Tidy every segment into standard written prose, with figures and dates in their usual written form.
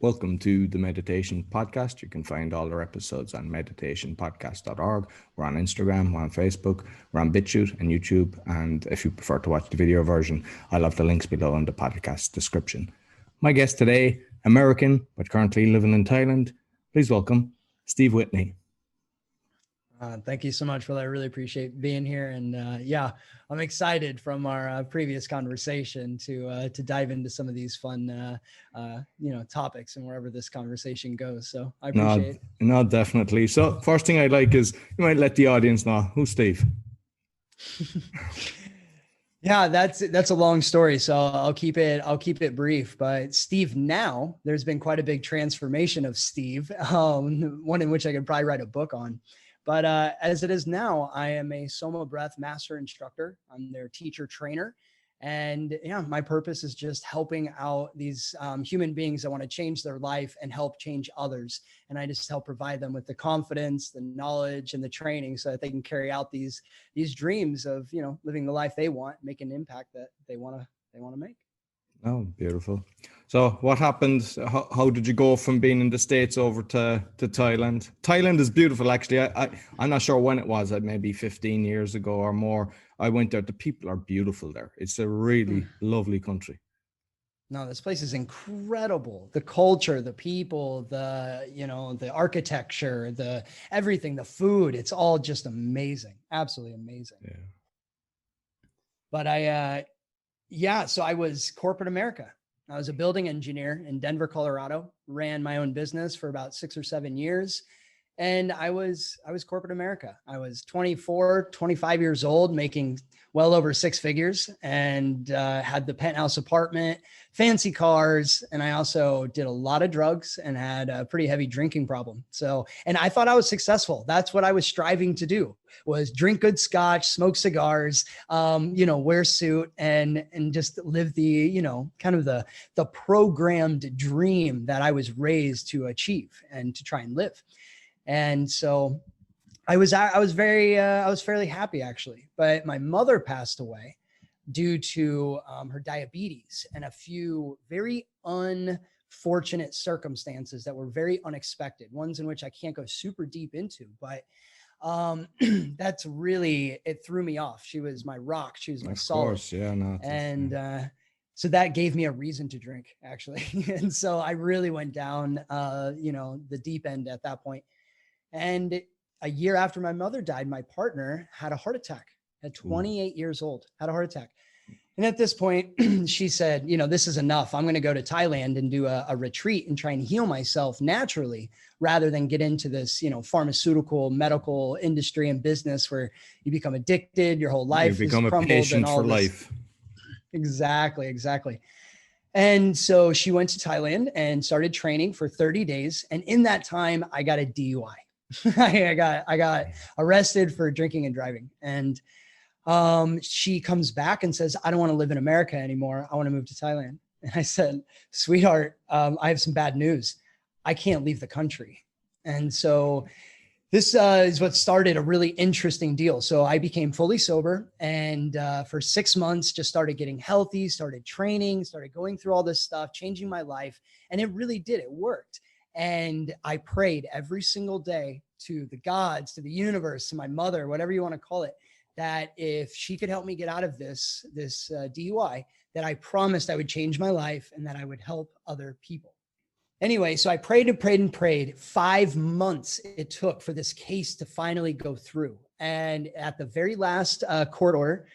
Welcome to the Meditation Podcast. You can find all our episodes on meditationpodcast.org. We're on Instagram, we're on Facebook, we're on BitChute and YouTube. And if you prefer to watch the video version, I'll have the links below in the podcast description. My guest today, American, but currently living in Thailand. Please welcome Steve Whitney. Thank you so much, Will. I really appreciate being here. And I'm excited from our previous conversation to dive into some of these fun, topics and wherever this conversation goes. So I appreciate it. No, definitely. So first thing I'd like is you might let the audience know who's Steve. Yeah, that's a long story. So I'll keep it brief. But Steve, now there's been quite a big transformation of Steve, one in which I could probably write a book on. But as it is now, I am a SOMA breath master instructor. I'm their teacher trainer. And my purpose is just helping out these human beings that want to change their life and help change others. And I just help provide them with the confidence, the knowledge, and the training so that they can carry out these dreams of, living the life they want, making an impact that they want to make. Oh, beautiful. So what happened? How did you go from being in the States over to Thailand? Thailand is beautiful, actually. I'm not sure when it was, maybe 15 years ago or more. I went there. The people are beautiful there. It's a really lovely country. No, this place is incredible. The culture, the people, the architecture, the everything, the food, it's all just amazing. Absolutely amazing. Yeah. But so I was corporate America. I was a building engineer in Denver, Colorado, ran my own business for about 6 or 7 years. And I was corporate America. I was 24, 25 years old, making well over 6 figures, and had the penthouse apartment, fancy cars. And I also did a lot of drugs and had a pretty heavy drinking problem. And I thought I was successful. That's what I was striving to do, was drink good scotch, smoke cigars, wear a suit and just live the, kind of the programmed dream that I was raised to achieve and to try and live. And so I was fairly happy, actually, but my mother passed away due to her diabetes and a few very unfortunate circumstances that were very unexpected, ones in which I can't go super deep into, but that's really, it threw me off. She was my rock. She was my solid. Of course, yeah, no. And so that gave me a reason to drink, actually. And so I really went down, the deep end at that point. And a year after my mother died, my partner had a heart attack at 28 years old, had a heart attack. And at this point, she said, this is enough. I'm going to go to Thailand and do a retreat and try and heal myself naturally rather than get into this, pharmaceutical, medical industry and business where you become addicted. Your whole life you become is crumbled a patient and all for this. life. Exactly. And so she went to Thailand and started training for 30 days. And in that time, I got a DUI. I got arrested for drinking and driving. And she comes back and says, I don't want to live in America anymore. I want to move to Thailand. And I said, sweetheart, I have some bad news. I can't leave the country. And so this is what started a really interesting deal. So I became fully sober and for 6 months, just started getting healthy, started training, started going through all this stuff, changing my life. And it really did. It worked. And I prayed every single day to the gods, to the universe, to my mother, whatever you want to call it, that if she could help me get out of this DUI, that I promised I would change my life and that I would help other people. Anyway, so I prayed and prayed and prayed. 5 months it took for this case to finally go through. And at the very last court order,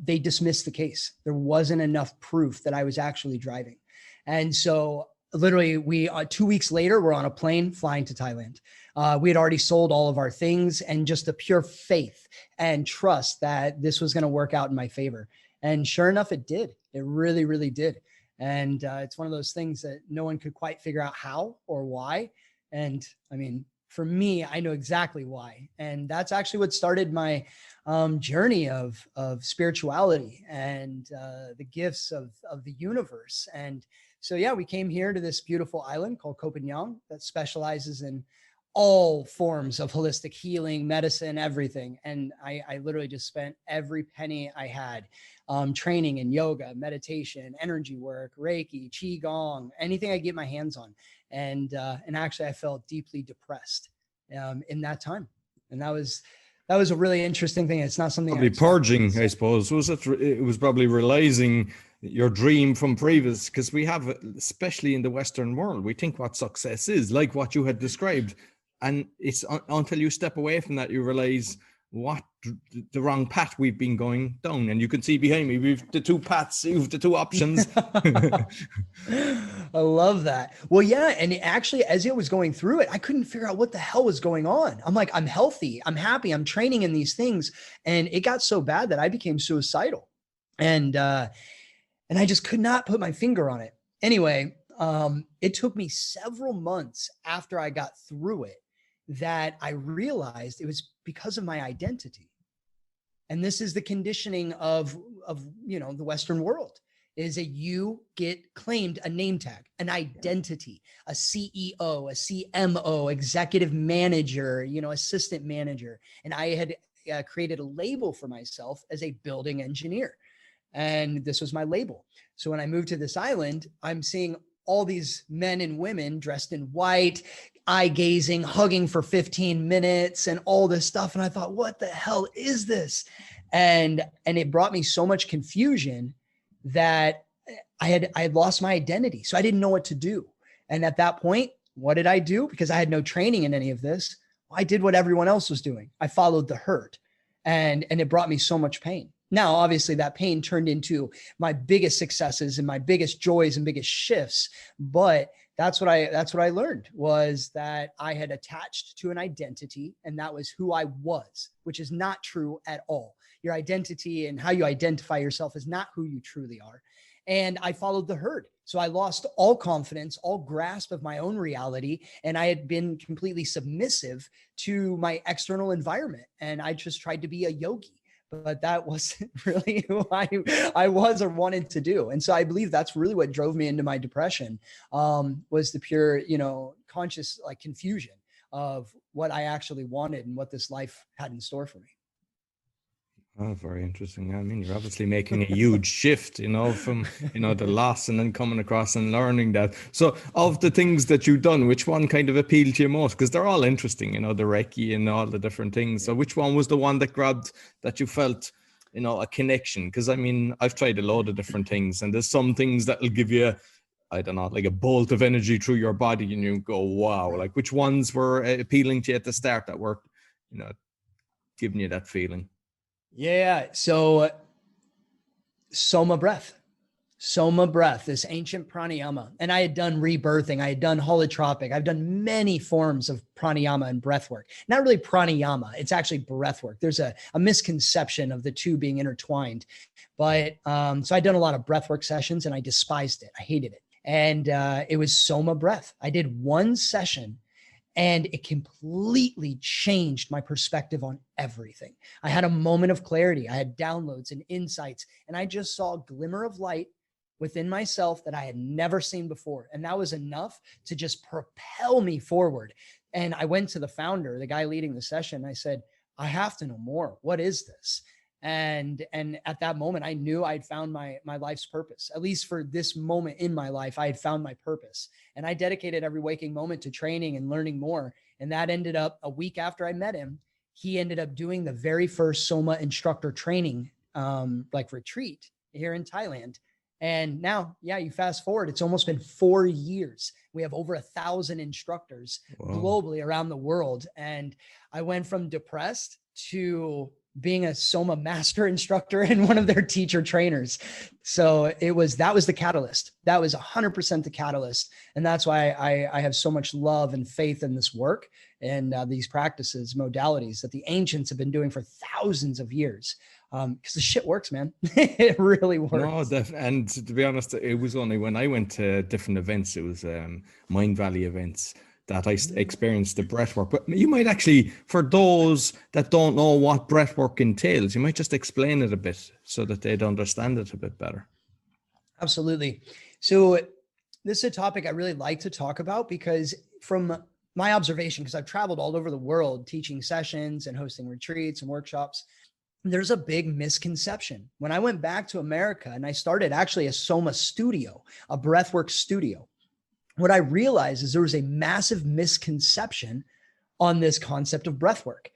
they dismissed the case. There wasn't enough proof that I was actually driving. And so literally, we 2 weeks later, we're on a plane flying to Thailand. We had already sold all of our things, and just the pure faith and trust that this was going to work out in my favor. And sure enough, it did. It really, really did. And it's one of those things that no one could quite figure out how or why. And I mean, for me, I know exactly why. And that's actually what started my journey of spirituality and the gifts of the universe. And so, we came here to this beautiful island called Koh Phangan that specializes in all forms of holistic healing, medicine, everything. And I literally just spent every penny I had training in yoga, meditation, energy work, Reiki, Qigong, anything I get my hands on. And actually I felt deeply depressed in that time. And that was a really interesting thing. It's not something probably purging, I suppose. It was probably realizing your dream from previous, because we have, especially in the Western world, we think what success is, like what you had described. And it's until you step away from that, you realize what the wrong path we've been going down. And you can see behind me, we've the two paths, you've the two options. I love that. Well, yeah. And actually, as it was going through it, I couldn't figure out what the hell was going on. I'm like, I'm healthy, I'm happy, I'm training in these things. And it got so bad that I became suicidal. And I just could not put my finger on it. Anyway, it took me several months after I got through it that I realized it was because of my identity. And this is the conditioning of the Western world, is that you get claimed a name tag, an identity, a CEO, a CMO, executive manager, assistant manager. And I had created a label for myself as a building engineer. And this was my label. So when I moved to this island, I'm seeing all these men and women dressed in white, eye gazing, hugging for 15 minutes and all this stuff. And I thought, what the hell is this? And it brought me so much confusion that I had lost my identity. So I didn't know what to do. And at that point, what did I do? Because I had no training in any of this. I did what everyone else was doing. I followed the herd, and it brought me so much pain. Now, obviously that pain turned into my biggest successes and my biggest joys and biggest shifts. But that's what I learned, was that I had attached to an identity, and that was who I was, which is not true at all. Your identity and how you identify yourself is not who you truly are. And I followed the herd. So I lost all confidence, all grasp of my own reality. And I had been completely submissive to my external environment. And I just tried to be a yogi. But that wasn't really who I was or wanted to do. And so I believe that's really what drove me into my depression, was the pure, conscious confusion of what I actually wanted and what this life had in store for me. Oh, very interesting. I mean, you're obviously making a huge shift, from, the loss and then coming across and learning that. So of the things that you've done, which one kind of appealed to you most? Because they're all interesting, the Reiki and all the different things. So which one was the one that grabbed, that you felt, a connection? Because I mean, I've tried a load of different things, and there's some things that will give you, I don't know, like a bolt of energy through your body, and you go, wow. Like, which ones were appealing to you at the start that were, giving you that feeling? Yeah. So SOMA breath, this ancient pranayama. And I had done rebirthing. I had done holotropic. I've done many forms of pranayama and breath work. Not really pranayama. It's actually breath work. There's a misconception of the two being intertwined. But so I'd done a lot of breath work sessions, and I despised it. I hated it. And it was SOMA breath. I did one session, and it completely changed my perspective on everything. I had a moment of clarity. I had downloads and insights, and I just saw a glimmer of light within myself that I had never seen before. And that was enough to just propel me forward. And I went to the founder, the guy leading the session. I said, I have to know more. What is this? And at that moment, I knew I'd found my life's purpose. At least for this moment in my life, I had found my purpose. And I dedicated every waking moment to training and learning more. And that ended up, a week after I met him, he ended up doing the very first SOMA instructor training, retreat here in Thailand. And now, you fast forward, it's almost been 4 years. We have over 1,000 instructors globally around the world. And I went from depressed to being a SOMA master instructor and one of their teacher trainers. So that was the catalyst. That was 100% the catalyst. And that's why I have so much love and faith in this work and these practices, modalities that the ancients have been doing for thousands of years. Because the shit works, man. It really works. No, and to be honest, it was only when I went to different events, it was Mind Valley events, that I experienced the breathwork. But you might actually, for those that don't know what breathwork entails, you might just explain it a bit so that they'd understand it a bit better. Absolutely. So this is a topic I really like to talk about, because from my observation, because I've traveled all over the world teaching sessions and hosting retreats and workshops, there's a big misconception. When I went back to America and I started actually a SOMA studio, a breathwork studio, what I realized is there was a massive misconception on this concept of breathwork.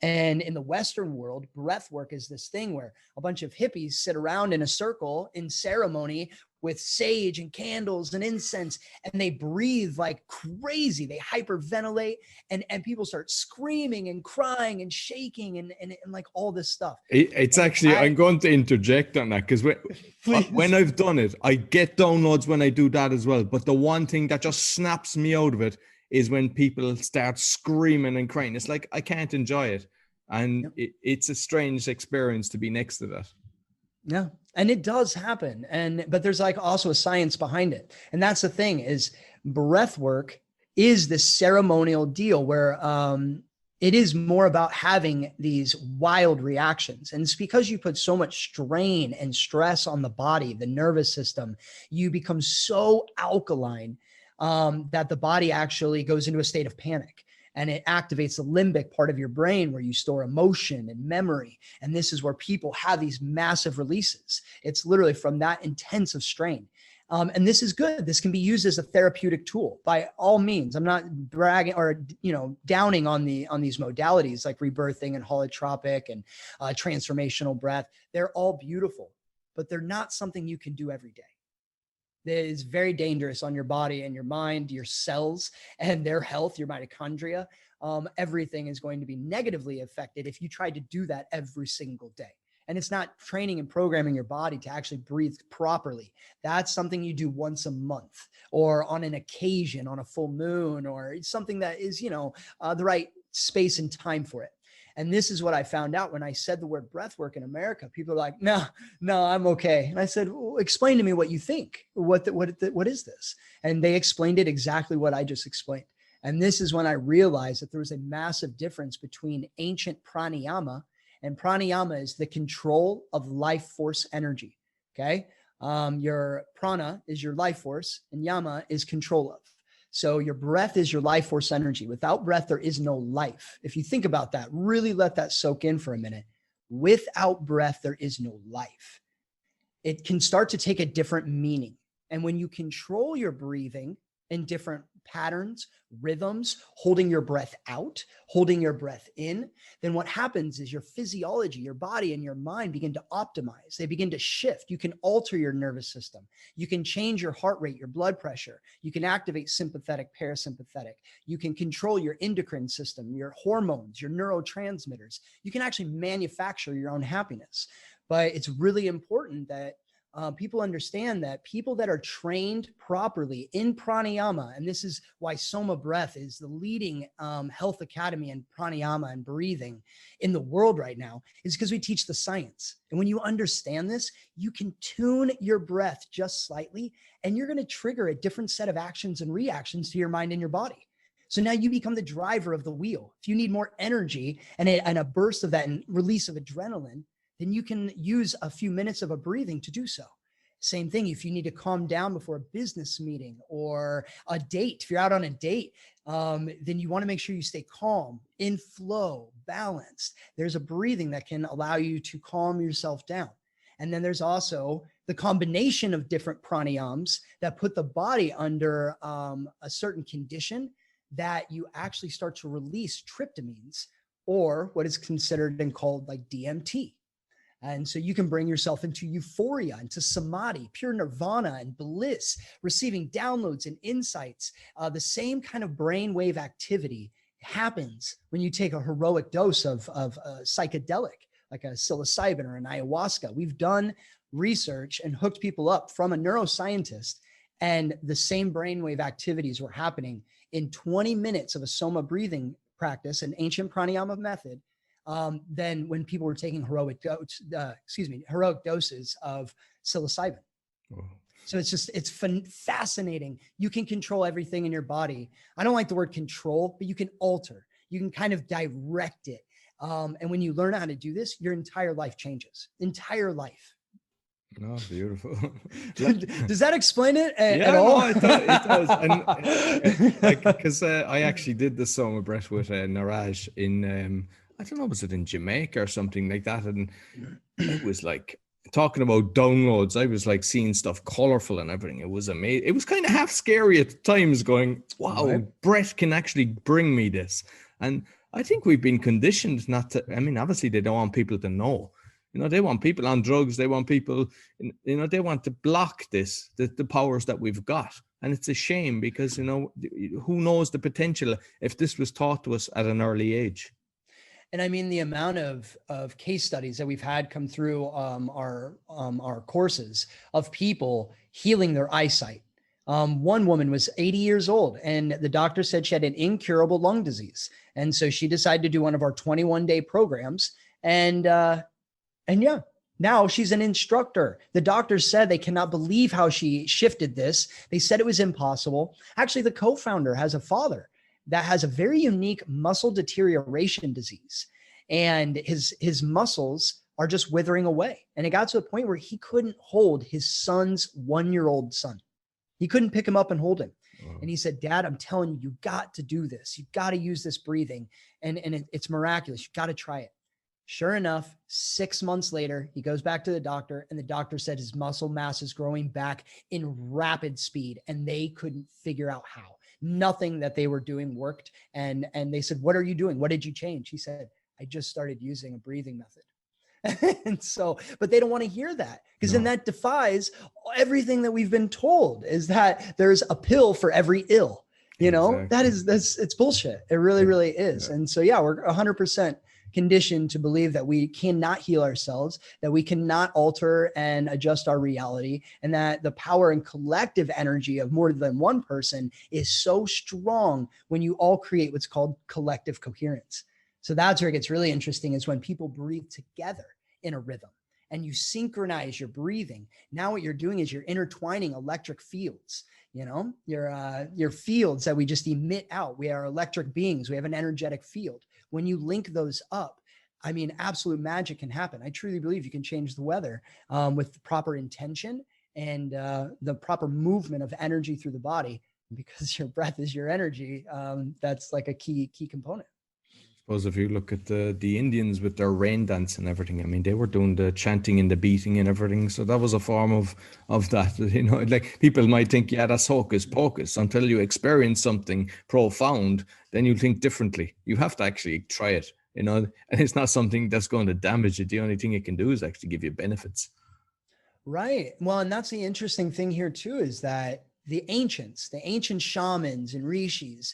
And in the Western world, breathwork is this thing where a bunch of hippies sit around in a circle in ceremony with sage and candles and incense, and they breathe like crazy. They hyperventilate, and people start screaming and crying and shaking and like all this stuff. It's And actually, I'm going to interject on that, because when I've done it, I get downloads when I do that as well. But the one thing that just snaps me out of it is when people start screaming and crying. It's like, I can't enjoy it. And it's a strange experience to be next to that. Yeah. And it does happen. But there's like also a science behind it. And that's the thing, is breath work is this ceremonial deal where it is more about having these wild reactions. And it's because you put so much strain and stress on the body, the nervous system, you become so alkaline that the body actually goes into a state of panic. And it activates the limbic part of your brain where you store emotion and memory. And this is where people have these massive releases. It's literally from that intensive strain. And this is good. This can be used as a therapeutic tool by all means. I'm not bragging or, downing on these modalities like rebirthing and holotropic and transformational breath. They're all beautiful, but they're not something you can do every day. That is very dangerous on your body and your mind, your cells and their health, your mitochondria. Everything is going to be negatively affected if you try to do that every single day. And it's not training and programming your body to actually breathe properly. That's something you do once a month or on an occasion, on a full moon, or it's something that is, the right space and time for it. And this is what I found out when I said the word breathwork in America. People are like, no, I'm okay. And I said, well, explain to me what you think. What is this? And they explained it exactly what I just explained. And this is when I realized that there was a massive difference between ancient pranayama, and pranayama is the control of life force energy. Okay. Your prana is your life force and yama is control of. So your breath is your life force energy. Without breath, there is no life. If you think about that, really let that soak in for a minute. Without breath, there is no life. It can start to take a different meaning. And when you control your breathing in different patterns, rhythms, holding your breath out, holding your breath in, then what happens is your physiology, your body and your mind begin to optimize. They begin to shift. You can alter your nervous system. You can change your heart rate, your blood pressure. You can activate sympathetic, parasympathetic. You can control your endocrine system, your hormones, your neurotransmitters. You can actually manufacture your own happiness. But it's really important that people understand that people that are trained properly in pranayama, and this is why SOMA Breath is the leading health academy in pranayama and breathing in the world right now, is because we teach the science. And when you understand this, you can tune your breath just slightly, and you're going to trigger a different set of actions and reactions to your mind and your body. So now you become the driver of the wheel. If you need more energy and a burst of that and release of adrenaline, then you can use a few minutes of a breathing to do so. Same thing, if you need to calm down before a business meeting or a date, if you're out on a date, then you want to make sure you stay calm, in flow, balanced. There's a breathing that can allow you to calm yourself down. And then there's also the combination of different pranayams that put the body under a certain condition that you actually start to release tryptamines, or what is considered and called like DMT. And so you can bring yourself into euphoria, into samadhi, pure nirvana and bliss, receiving downloads and insights. The same kind of brainwave activity happens when you take a heroic dose of a psychedelic, like a psilocybin or an ayahuasca. We've done research and hooked people up from a neuroscientist, and the same brainwave activities were happening in 20 minutes of a SOMA breathing practice, an ancient pranayama method, than when people were taking heroic doses of psilocybin. Oh. So it's fascinating. You can control everything in your body. I don't like the word control, but you can alter. You can kind of direct it. And when you learn how to do this, your entire life changes. Entire life. No, beautiful. Does that explain it at Yeah, all? no, it does. And like, because I actually did the summer breath with Naraj in, I don't know, was it in Jamaica or something like that? And it was like, talking about downloads, I was like seeing stuff colorful and everything. It was amazing. It was kind of half scary at times, going, wow, Right. breath can actually bring me this. And I think we've been conditioned not to, I mean, obviously they don't want people to know. You know, they want people on drugs. They want people, you know, they want to block this, the powers that we've got. And it's a shame because, you know, who knows the potential if this was taught to us at an early age. And I mean, the amount of case studies that we've had come through our courses of people healing their eyesight. One woman was 80 years old, and the doctor said she had an incurable lung disease, and so she decided to do one of our 21-day programs. And yeah, now she's an instructor. The doctors said they cannot believe how she shifted this. They said it was impossible. Actually, the co-founder has a father that has a very unique muscle deterioration disease, and his muscles are just withering away. And it got to a point where he couldn't hold his son's 1-year-old son. He couldn't pick him up and hold him. Wow. And he said, Dad, I'm telling you, you got to do this. You got to use this breathing. And it's miraculous. You got to try it. Sure enough, 6 months later, he goes back to the doctor, and the doctor said his muscle mass is growing back in rapid speed, and they couldn't figure out how. Nothing that they were doing worked. And they said, what are you doing? What did you change? He said, I just started using a breathing method. And so, but they don't want to hear that, because then that defies everything that we've been told, is that there's a pill for every ill. You know, it's bullshit. It really, really is. And so, yeah, we're 100% conditioned to believe that we cannot heal ourselves, that we cannot alter and adjust our reality, and that the power and collective energy of more than one person is so strong when you all create what's called collective coherence. So that's where it gets really interesting, is when people breathe together in a rhythm and you synchronize your breathing. Now what you're doing is you're intertwining electric fields. You know, your fields that we just emit out. We are electric beings. We have an energetic field. When you link those up, I mean, absolute magic can happen. I truly believe you can change the weather with the proper intention and the proper movement of energy through the body. Because your breath is your energy. That's like a key component. Suppose if you look at the Indians with their rain dance and everything, I mean, they were doing the chanting and the beating and everything. So that was a form of that, you know, like people might think, yeah, that's hocus pocus. Until you experience something profound, then you think differently. You have to actually try it, you know, and it's not something that's going to damage it. The only thing it can do is actually give you benefits. Right. Well, and that's the interesting thing here too, is that the ancient shamans and rishis,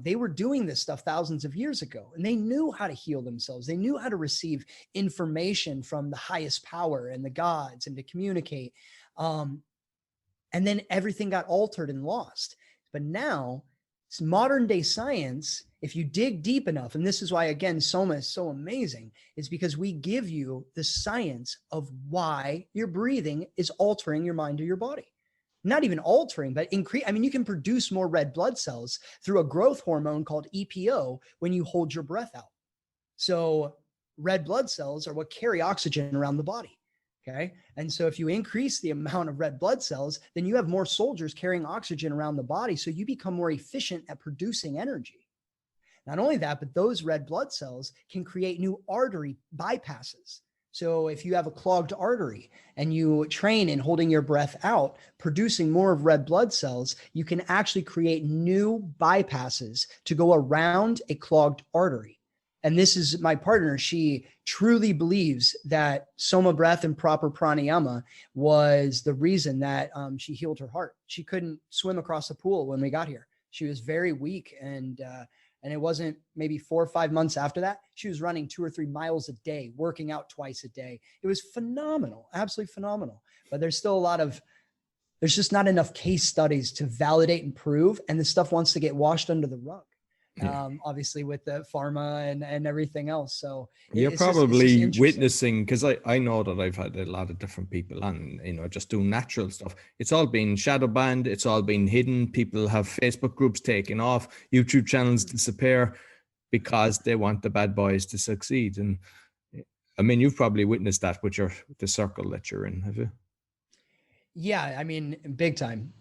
they were doing this stuff thousands of years ago, and they knew how to heal themselves. They knew how to receive information from the highest power and the gods and to communicate. And then everything got altered and lost. But now it's modern day science. If you dig deep enough, and this is why, again, SOMA is so amazing, is because we give you the science of why your breathing is altering your mind or your body. Not even altering, but increase. I mean, you can produce more red blood cells through a growth hormone called EPO when you hold your breath out. So red blood cells are what carry oxygen around the body. Okay. And so if you increase the amount of red blood cells, then you have more soldiers carrying oxygen around the body. So you become more efficient at producing energy. Not only that, but those red blood cells can create new artery bypasses. So if you have a clogged artery and you train in holding your breath out, producing more of red blood cells, you can actually create new bypasses to go around a clogged artery. And this is my partner. She truly believes that Soma breath and proper pranayama was the reason that she healed her heart. She couldn't swim across the pool when we got here. She was very weak, and it wasn't maybe 4 or 5 months after that, she was running 2 or 3 miles a day, working out twice a day. It was phenomenal, absolutely phenomenal. But there's just not enough case studies to validate and prove. And this stuff wants to get washed under the rug, obviously with the pharma and everything else. So you're probably witnessing, because I know that I've had a lot of different people on, you know, just doing natural stuff. It's all been shadow banned. It's all been hidden. People have Facebook groups taken off, YouTube channels disappear because they want the bad boys to succeed. And I mean, you've probably witnessed that with the circle that you're in, have you? Yeah, I mean, big time.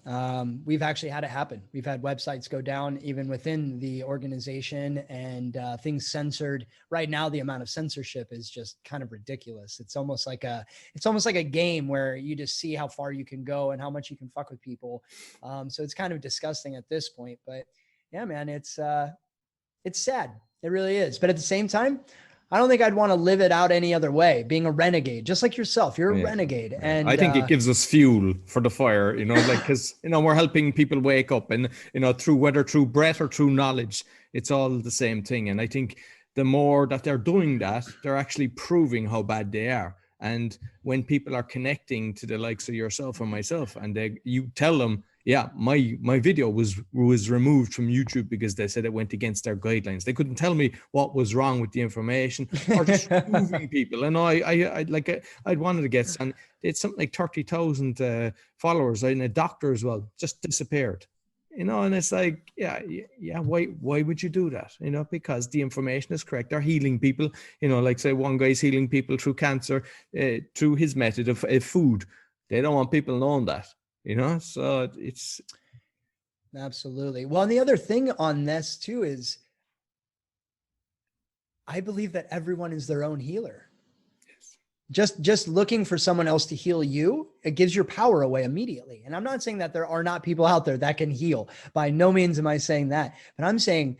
We've actually had it happen. We've had websites go down even within the organization, and things censored. Right now, the amount of censorship is just kind of ridiculous. It's almost like a game where you just see how far you can go and how much you can fuck with people. So it's kind of disgusting at this point. But yeah, man, it's sad. It really is. But at the same time, I don't think I'd want to live it out any other way. Being a renegade, just like yourself, you're a renegade. Yeah. And I think it gives us fuel for the fire, like, because, we're helping people wake up, and, whether through breath or through knowledge, it's all the same thing. And I think the more that they're doing that, they're actually proving how bad they are. And when people are connecting to the likes of yourself and myself, and you tell them, yeah, my video was removed from YouTube because they said it went against their guidelines. They couldn't tell me what was wrong with the information, or just removing people. And I'd wanted to get, and it's something like 30,000 followers, and a doctor as well just disappeared. And it's like, yeah, why would you do that? Because the information is correct. They're healing people, like, say, one guy's healing people through cancer, through his method of food. They don't want people knowing that. So it's absolutely. Well, and the other thing on this too is I believe that everyone is their own healer. Yes. Just looking for someone else to heal you, it gives your power away immediately. And I'm not saying that there are not people out there that can heal. By no means am I saying that, but I'm saying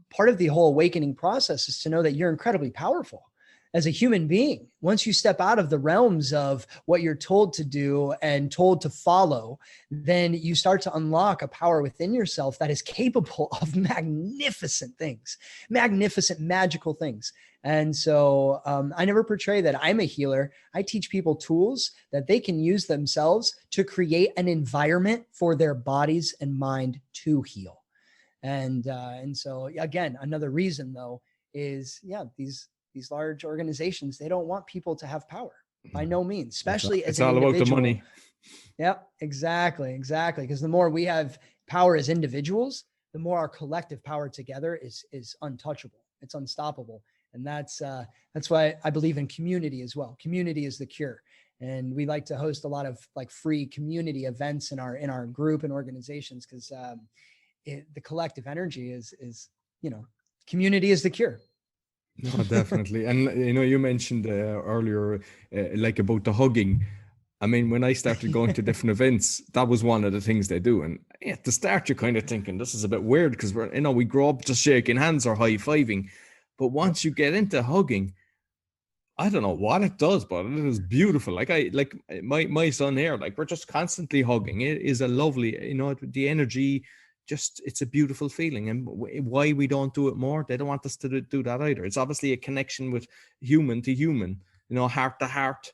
part of the whole awakening process is to know that you're incredibly powerful as a human being. Once you step out of the realms of what you're told to do and told to follow, then you start to unlock a power within yourself that is capable of magnificent things, magnificent, magical things. And so I never portray that I'm a healer. I teach people tools that they can use themselves to create an environment for their bodies and mind to heal. And so again, another reason though is, these large organizations, they don't want people to have power by no means, especially as an individual. It's all about the money. Yep, exactly. Because the more we have power as individuals, the more our collective power together is untouchable. It's unstoppable. And that's why I believe in community as well. Community is the cure. And we like to host a lot of like free community events in our group and organizations, because the collective energy is community is the cure. No, definitely. And, you mentioned earlier, like, about the hugging. I mean, when I started going to different events, that was one of the things they do. And at the start, you're kind of thinking, this is a bit weird, because we grow up just shaking hands or high-fiving. But once you get into hugging, I don't know what it does, but it is beautiful. Like my son here, like, we're just constantly hugging. It is a lovely, the energy, just, it's a beautiful feeling. And why we don't do it more, they don't want us to do that either. It's obviously a connection with human to human, heart to heart.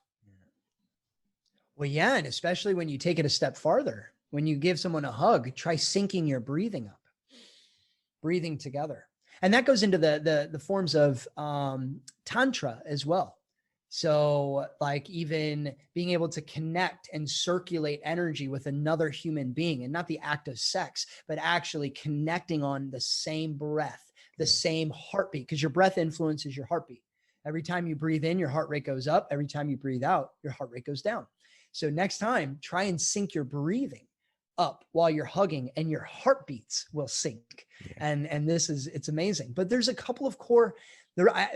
Well, yeah, and especially when you take it a step farther, when you give someone a hug, try syncing your breathing up, breathing together. And that goes into the forms of Tantra as well. So like even being able to connect and circulate energy with another human being, and not the act of sex, but actually connecting on the same breath, the same heartbeat, because your breath influences your heartbeat. Every time you breathe in, your heart rate goes up. Every time you breathe out, your heart rate goes down. So next time, try and sync your breathing up while you're hugging, and your heartbeats will sync. Yeah. And it's amazing. But there's a couple of core,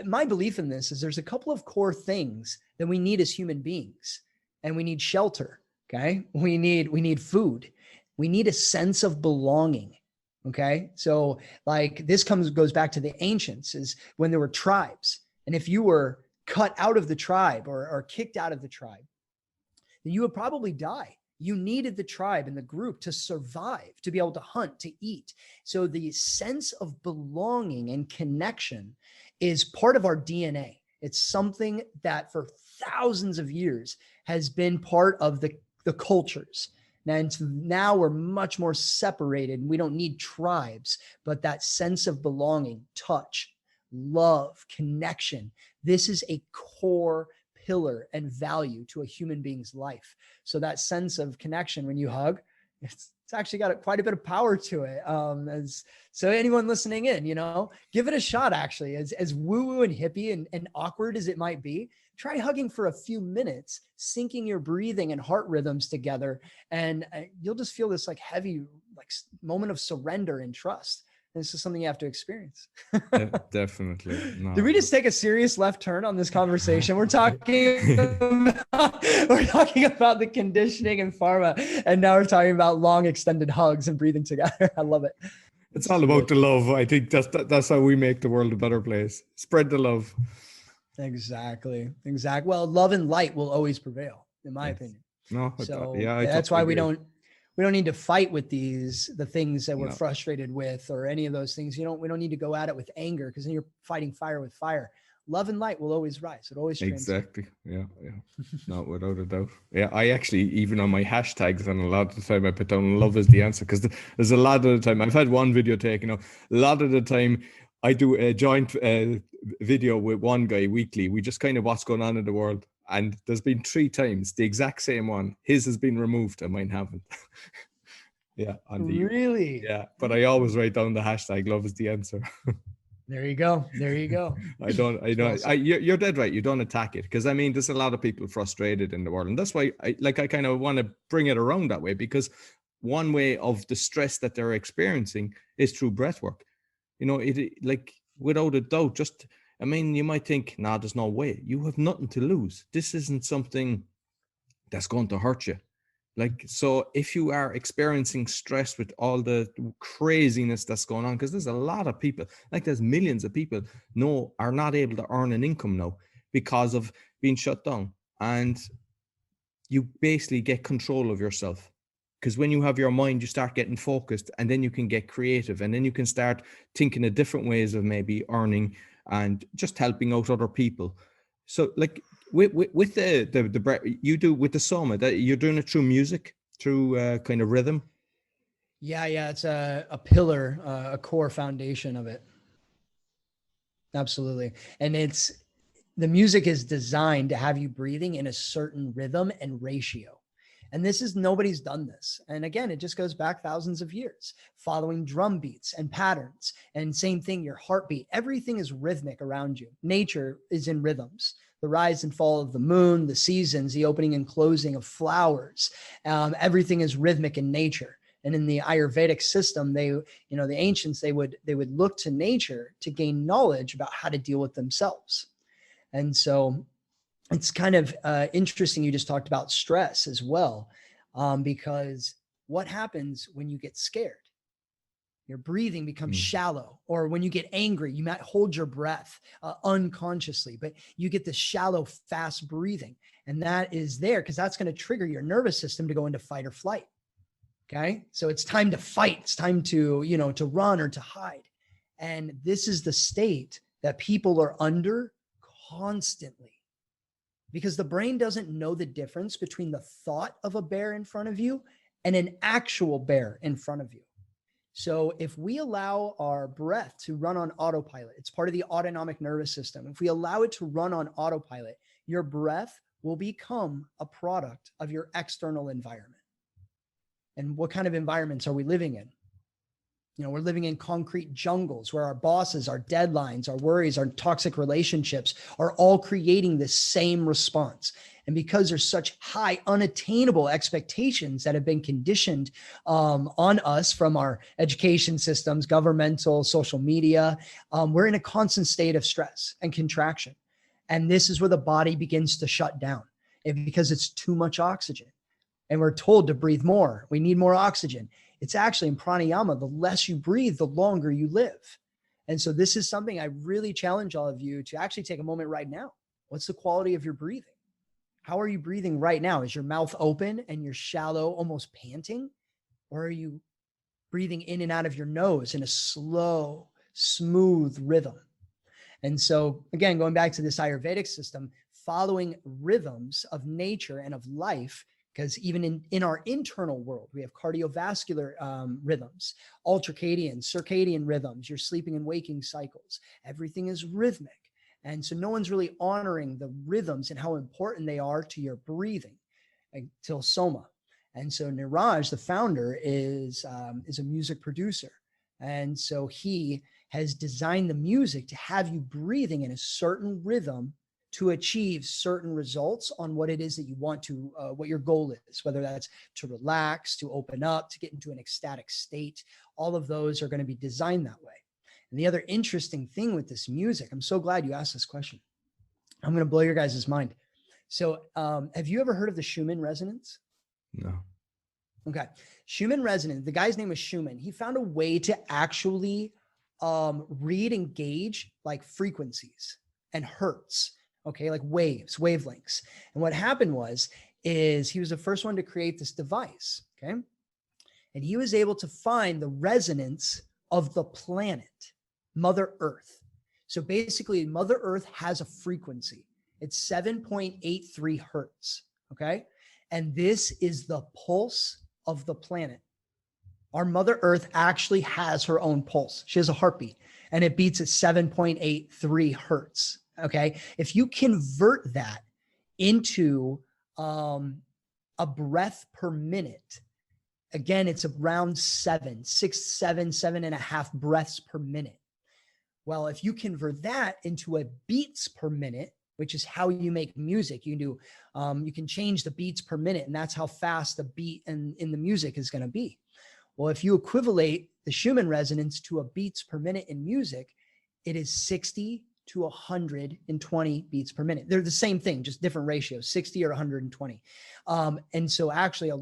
my belief in this is there's a couple of core things that we need as human beings. And we need shelter. Okay. We need food. We need a sense of belonging. Okay. So like this goes back to the ancients, is when there were tribes. And if you were cut out of the tribe or kicked out of the tribe, then you would probably die. You needed the tribe and the group to survive, to be able to hunt, to eat. So the sense of belonging and connection is part of our DNA. It's something that for thousands of years has been part of the cultures. And now we're much more separated. We don't need tribes, but that sense of belonging, touch, love, connection, this is a core pillar and value to a human being's life. So that sense of connection when you hug, it's it's actually got quite a bit of power to it. So anyone listening in, give it a shot. Actually, as woo-woo and hippie and awkward as it might be, try hugging for a few minutes, syncing your breathing and heart rhythms together. And you'll just feel this like heavy, like moment of surrender and trust. And this is something you have to experience. Definitely. No. Did we just take a serious left turn on this conversation? We're talking about the conditioning and pharma, and now we're talking about long extended hugs and breathing together. I love it. It's all about the love. I think that's how we make the world a better place. Spread the love. Exactly. Well, love and light will always prevail, in my opinion. No, so yeah, that's why agree. we don't need to fight with the things that we're frustrated with or any of those things. We don't need to go at it with anger, because then you're fighting fire with fire. Love and light will always rise. It always exactly. Yeah. No, without a doubt. Yeah, I actually, even on my hashtags, and a lot of the time I put down love is the answer, because there's a lot of the time I've had one video taken. A lot of the time I do a joint video with one guy weekly. We just kind of what's going on in the world. And there's been 3 times the exact same one. His has been removed and mine haven't. Yeah. Really? Yeah. But I always write down the hashtag love is the answer. There you go. You're dead right. You don't attack it. Because I mean, there's a lot of people frustrated in the world. And that's why I kind of want to bring it around that way, because one way of the stress that they're experiencing is through breathwork. It like without a doubt, you might think, nah, there's no way. You have nothing to lose. This isn't something that's going to hurt you. So if you are experiencing stress with all the craziness that's going on, because there's a lot of people, there's millions of people are not able to earn an income now because of being shut down. And you basically get control of yourself. Because when you have your mind, you start getting focused, and then you can get creative, and then you can start thinking of different ways of maybe earning and just helping out other people. So with the you do with the SOMA, that you're doing it through music, through kind of rhythm. Yeah. It's a pillar, a core foundation of it. Absolutely. And the music is designed to have you breathing in a certain rhythm and ratio. And nobody's done this. And again, it just goes back thousands of years, following drum beats and patterns. And same thing, your heartbeat, everything is rhythmic around you. Nature is in rhythms. The rise and fall of the moon, the seasons, the opening and closing of flowers. Everything is rhythmic in nature. And in the Ayurvedic system, the ancients, they would look to nature to gain knowledge about how to deal with themselves. And so it's kind of interesting. You just talked about stress as well, because what happens when you get scared? Your breathing becomes shallow, or when you get angry, you might hold your breath unconsciously, but you get this shallow, fast breathing. And that is there because that's going to trigger your nervous system to go into fight or flight. Okay. So it's time to fight. It's time to, to run or to hide. And this is the state that people are under constantly, because the brain doesn't know the difference between the thought of a bear in front of you and an actual bear in front of you. So if we allow our breath to run on autopilot, it's part of the autonomic nervous system. If we allow it to run on autopilot, your breath will become a product of your external environment. And what kind of environments are we living in? We're living in concrete jungles where our bosses, our deadlines, our worries, our toxic relationships are all creating this same response. And because there's such high unattainable expectations that have been conditioned on us from our education systems, governmental, social media, we're in a constant state of stress and contraction. And this is where the body begins to shut down because it's too much oxygen. And we're told to breathe more. We need more oxygen. It's actually in pranayama, the less you breathe, the longer you live. And so this is something I really challenge all of you to actually take a moment right now. What's the quality of your breathing? How are you breathing right now? Is your mouth open and you're shallow, almost panting? Or are you breathing in and out of your nose in a slow, smooth rhythm? And so again, going back to this Ayurvedic system, following rhythms of nature and of life, because even in our internal world, we have cardiovascular rhythms, ultracadian, circadian rhythms, your sleeping and waking cycles. Everything is rhythmic. And so no one's really honoring the rhythms and how important they are to your breathing until SOMA. And so Niraj, the founder, is a music producer. And so he has designed the music to have you breathing in a certain rhythm to achieve certain results on what it is that you want to, what your goal is, whether that's to relax, to open up, to get into an ecstatic state. All of those are going to be designed that way. And the other interesting thing with this music, I'm so glad you asked this question. I'm going to blow your guys' mind. So have you ever heard of the Schumann resonance? No. Okay. Schumann resonance, the guy's name was Schumann. He found a way to actually read and gauge like frequencies and hertz. Okay. Like waves, wavelengths. And what happened is he was the first one to create this device. Okay. And he was able to find the resonance of the planet, Mother Earth. So basically Mother Earth has a frequency. It's 7.83 hertz. Okay. And this is the pulse of the planet. Our Mother Earth actually has her own pulse. She has a heartbeat and it beats at 7.83 hertz. Okay. If you convert that into a breath per minute, again, it's around 7.5 breaths per minute. Well, if you convert that into a beats per minute, which is how you make music, you can change the beats per minute, and that's how fast the beat in the music is going to be. Well, if you equivalate the Schumann resonance to a beats per minute in music, it is 60 to 120 beats per minute. They're the same thing, just different ratios, 60 or 120. And so actually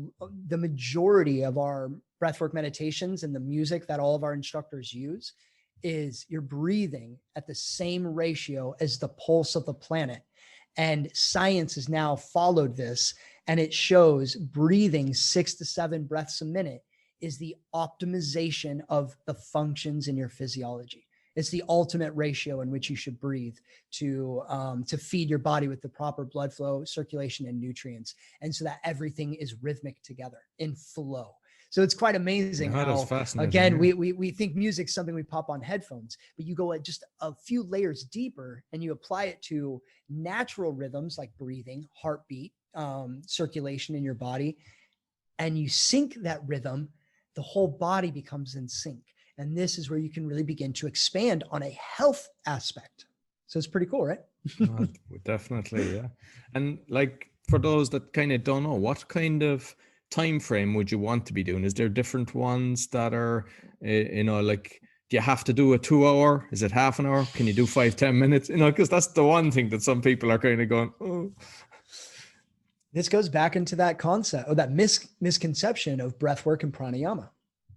the majority of our breathwork meditations and the music that all of our instructors use is you're breathing at the same ratio as the pulse of the planet. And science has now followed this, and it shows breathing 6 to 7 breaths a minute is the optimization of the functions in your physiology. It's the ultimate ratio in which you should breathe to feed your body with the proper blood flow, circulation, and nutrients. And so that everything is rhythmic together in flow. So it's quite amazing how, again, we think music's something we pop on headphones, but you go just a few layers deeper and you apply it to natural rhythms like breathing, heartbeat, circulation in your body, and you sync that rhythm, the whole body becomes in sync. And this is where you can really begin to expand on a health aspect. So it's pretty cool, right? Definitely, yeah. And like for those that kind of don't know, what kind of time frame would you want to be doing? Is there different ones that are, like, do you have to do a 2 hour? Is it half an hour? Can you do 5-10 minutes? Because that's the one thing that some people are kind of going, oh. This goes back into that concept or that misconception of breathwork and pranayama.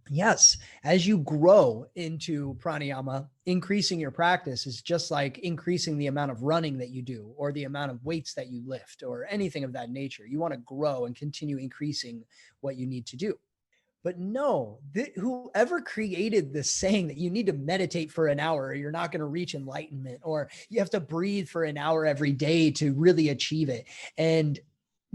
Yes, as you grow into pranayama, increasing your practice is just like increasing the amount of running that you do or the amount of weights that you lift or anything of that nature. You want to grow and continue increasing what you need to do. But no, whoever created this saying that you need to meditate for an hour or you're not going to reach enlightenment, or you have to breathe for an hour every day to really achieve it. And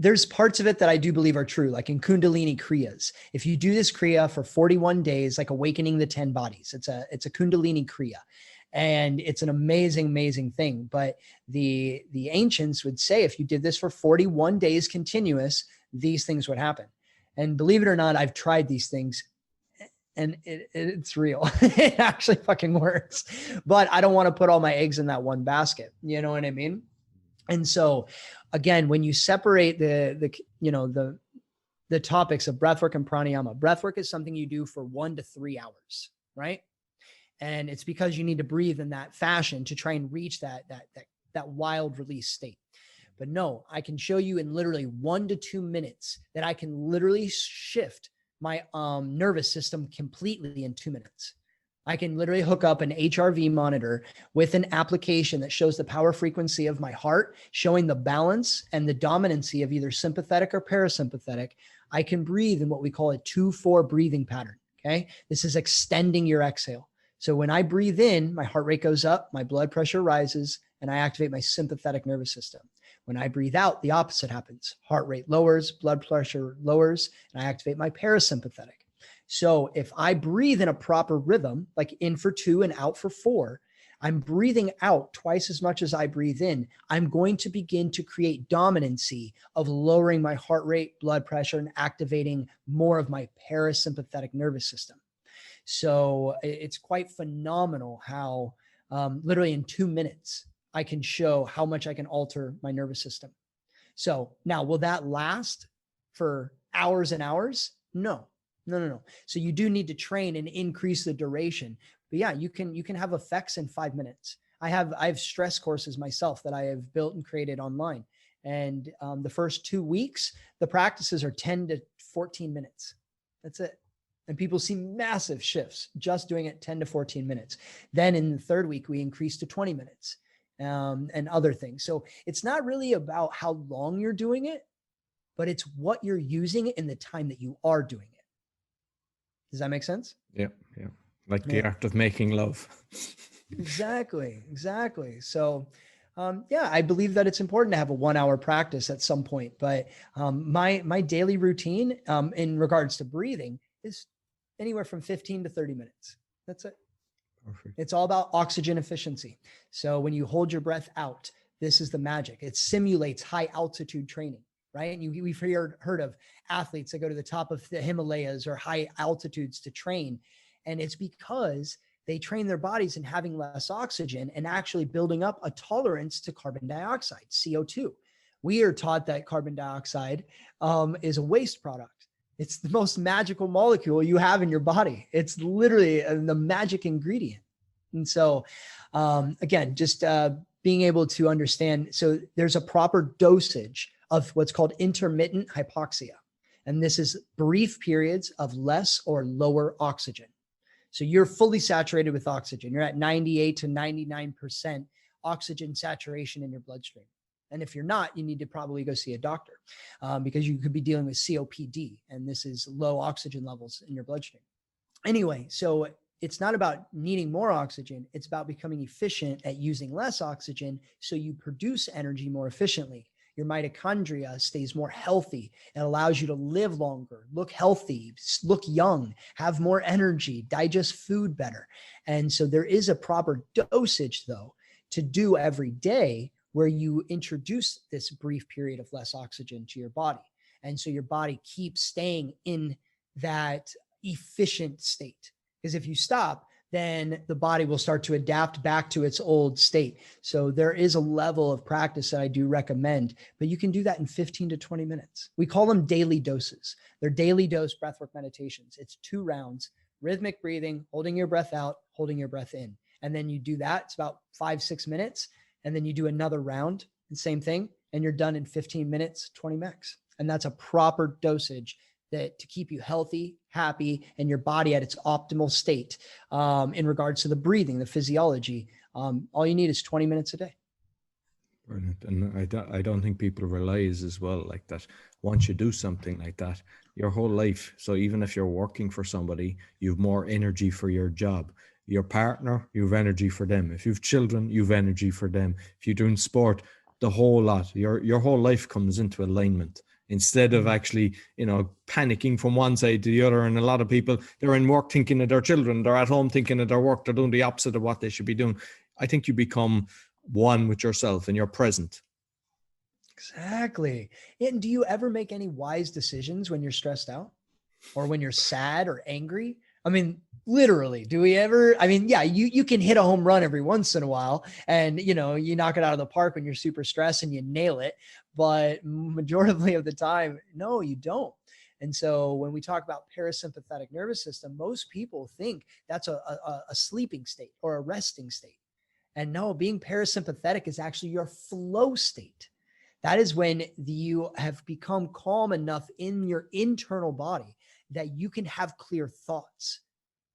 there's parts of it that I do believe are true, like in Kundalini Kriyas. If you do this Kriya for 41 days, like awakening the 10 bodies, it's a Kundalini Kriya. And it's an amazing, amazing thing. But the ancients would say, if you did this for 41 days continuous, these things would happen. And believe it or not, I've tried these things and it's real. It actually fucking works. But I don't want to put all my eggs in that one basket. You know what I mean? And so again, when you separate the topics of breathwork and pranayama, breathwork is something you do for 1 to 3 hours, right? And it's because you need to breathe in that fashion to try and reach that wild release state. But no, I can show you in literally 1 to 2 minutes that I can literally shift my nervous system completely in 2 minutes. I can literally hook up an HRV monitor with an application that shows the power frequency of my heart, showing the balance and the dominancy of either sympathetic or parasympathetic. I can breathe in what we call a 2-4 breathing pattern. Okay. This is extending your exhale. So when I breathe in, my heart rate goes up, my blood pressure rises, and I activate my sympathetic nervous system. When I breathe out, the opposite happens. Heart rate lowers, blood pressure lowers, and I activate my parasympathetic. So if I breathe in a proper rhythm, like in for 2 and out for 4, I'm breathing out twice as much as I breathe in. I'm going to begin to create dominancy of lowering my heart rate, blood pressure, and activating more of my parasympathetic nervous system. So it's quite phenomenal how literally in 2 minutes, I can show how much I can alter my nervous system. So now, will that last for hours and hours? No. So you do need to train and increase the duration. But yeah, you can have effects in 5 minutes. I have stress courses myself that I have built and created online. And the first 2 weeks, the practices are 10 to 14 minutes. That's it. And people see massive shifts just doing it 10 to 14 minutes. Then in the third week, we increase to 20 minutes and other things. So it's not really about how long you're doing it, but it's what you're using in the time that you are doing it. Does that make sense? Yeah. Like the art of making love. Exactly. So, I believe that it's important to have a 1 hour practice at some point, but my daily routine in regards to breathing is anywhere from 15 to 30 minutes. That's it. Perfect. It's all about oxygen efficiency. So when you hold your breath out, this is the magic. It simulates high altitude training, right? And we've heard of athletes that go to the top of the Himalayas or high altitudes to train. And it's because they train their bodies in having less oxygen and actually building up a tolerance to carbon dioxide, CO2. We are taught that carbon dioxide is a waste product. It's the most magical molecule you have in your body. It's literally the magic ingredient. And so, again, just being able to understand. So there's a proper dosage of what's called intermittent hypoxia. And this is brief periods of less or lower oxygen. So you're fully saturated with oxygen. You're at 98 to 99% oxygen saturation in your bloodstream. And if you're not, you need to probably go see a doctor because you could be dealing with COPD, and this is low oxygen levels in your bloodstream. Anyway, so it's not about needing more oxygen. It's about becoming efficient at using less oxygen so you produce energy more efficiently. Your mitochondria stays more healthy and allows you to live longer, look healthy, look young, have more energy, digest food better. And so there is a proper dosage, though, to do every day where you introduce this brief period of less oxygen to your body. And so your body keeps staying in that efficient state. Because if you stop, then the body will start to adapt back to its old state. So there is a level of practice that I do recommend, but you can do that in 15 to 20 minutes. We call them daily doses. They're daily dose breathwork meditations. It's 2 rounds, rhythmic breathing, holding your breath out, holding your breath in. And then you do that. It's about 5-6 minutes. And then you do another round, the same thing, and you're done in 15 minutes, 20 max. And that's a proper dosage that to keep you healthy, happy, and your body at its optimal state in regards to the breathing, the physiology. All you need is 20 minutes a day. Brilliant. And I don't think people realize as well, like that once you do something like that, your whole life. So even if you're working for somebody, you have more energy for your job. Your partner, you have energy for them. If you have children, you have energy for them. If you're doing sport, the whole lot, your whole life comes into alignment instead of actually, panicking from one side to the other. And a lot of people, they're in work thinking of their children. They're at home thinking of their work. They're doing the opposite of what they should be doing. I think you become one with yourself and you're present. Exactly. And do you ever make any wise decisions when you're stressed out or when you're sad or angry? I mean, literally, do we ever? I mean, yeah, you can hit a home run every once in a while and, you knock it out of the park when you're super stressed and you nail it. But majority of the time, no, you don't. And so when we talk about parasympathetic nervous system, most people think that's a sleeping state or a resting state. And no, being parasympathetic is actually your flow state. That is when you have become calm enough in your internal body that you can have clear thoughts,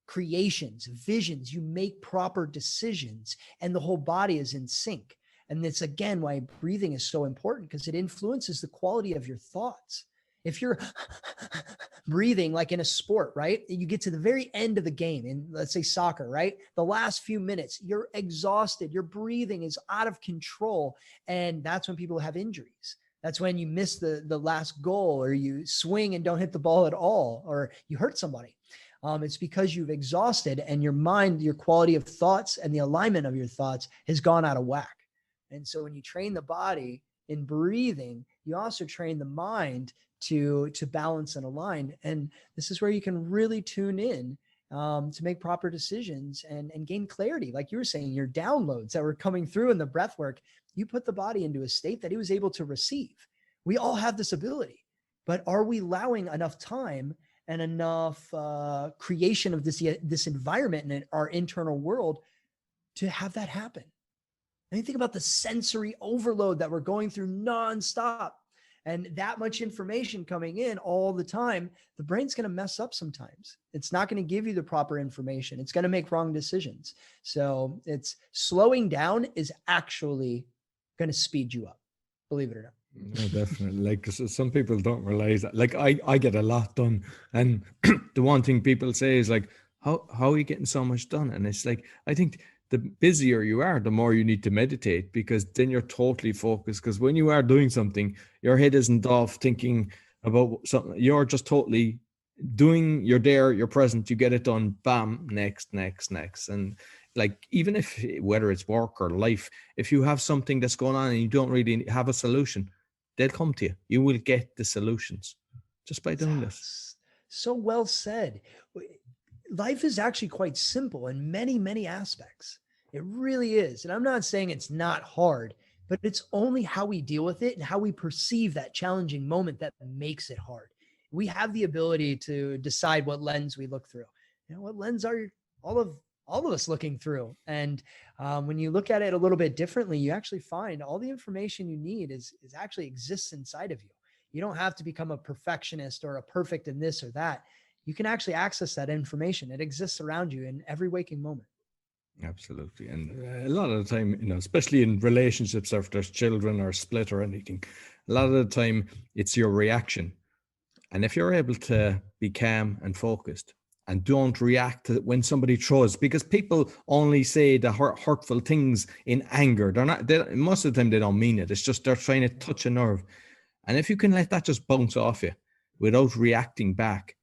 creations, visions. You make proper decisions and the whole body is in sync. And that's again why breathing is so important, because it influences the quality of your thoughts. If you're breathing like in a sport, right? You get to the very end of the game in, let's say, soccer, right? The last few minutes, you're exhausted. Your breathing is out of control. And that's when people have injuries. That's when you miss the last goal, or you swing and don't hit the ball at all, or you hurt somebody. It's because you've exhausted, and your mind, your quality of thoughts and the alignment of your thoughts has gone out of whack. And so when you train the body in breathing, you also train the mind to balance and align. And this is where you can really tune in to make proper decisions and gain clarity. Like you were saying, your downloads that were coming through in the breath work, you put the body into a state that he was able to receive. We all have this ability, but are we allowing enough time and enough creation of this environment in our internal world to have that happen? And you think about the sensory overload that we're going through nonstop, and that much information coming in all the time, the brain's going to mess up sometimes. It's not going to give you the proper information. It's going to make wrong decisions. So it's slowing down is actually going to speed you up, believe it or not. No, definitely. Like some people don't realize that. Like I get a lot done, and the one thing people say is like, how are you getting so much done? And it's like, I think the busier you are, the more you need to meditate, because then you're totally focused. Because when you are doing something, your head isn't off thinking about something. You're just totally doing. You're there. You're present. You get it done. Bam. Next. And like, even if, whether it's work or life, if you have something that's going on and you don't really have a solution, they'll come to you. You will get the solutions just by doing this. So well said. Life is actually quite simple in many, many aspects. It really is. And I'm not saying it's not hard, but it's only how we deal with it and how we perceive that challenging moment that makes it hard. We have the ability to decide what lens we look through. You know, what lens are all of us looking through? And when you look at it a little bit differently, you actually find all the information you need is actually exists inside of you. You don't have to become a perfectionist or a perfect in this or that. You can actually access that information. It exists around you in every waking moment. Absolutely. And a lot of the time, you know, especially in relationships, or if there's children or split or anything, a lot of the time it's your reaction. And if you're able to be calm and focused and don't react to when somebody throws, because people only say the hurtful things in anger. Most of the time they don't mean it. It's just they're trying to touch a nerve. And if you can let that just bounce off you without reacting back,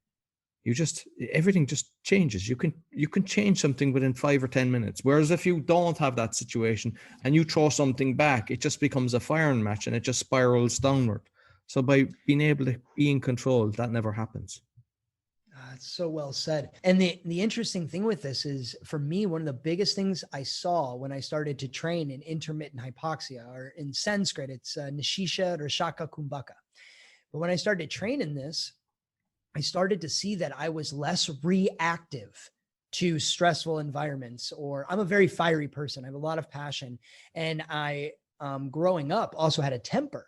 everything just changes. You can change something within 5 or 10 minutes. Whereas if you don't have that situation and you throw something back, it just becomes a firing match and it just spirals downward. So by being able to be in control, that never happens. It's so well said. And the interesting thing with this is, for me, one of the biggest things I saw when I started to train in intermittent hypoxia, or in Sanskrit, it's Nishisha or Shaka Kumbhaka. But when I started training this, I started to see that I was less reactive to stressful environments, or I'm a very fiery person. I have a lot of passion, and I, growing up, also had a temper.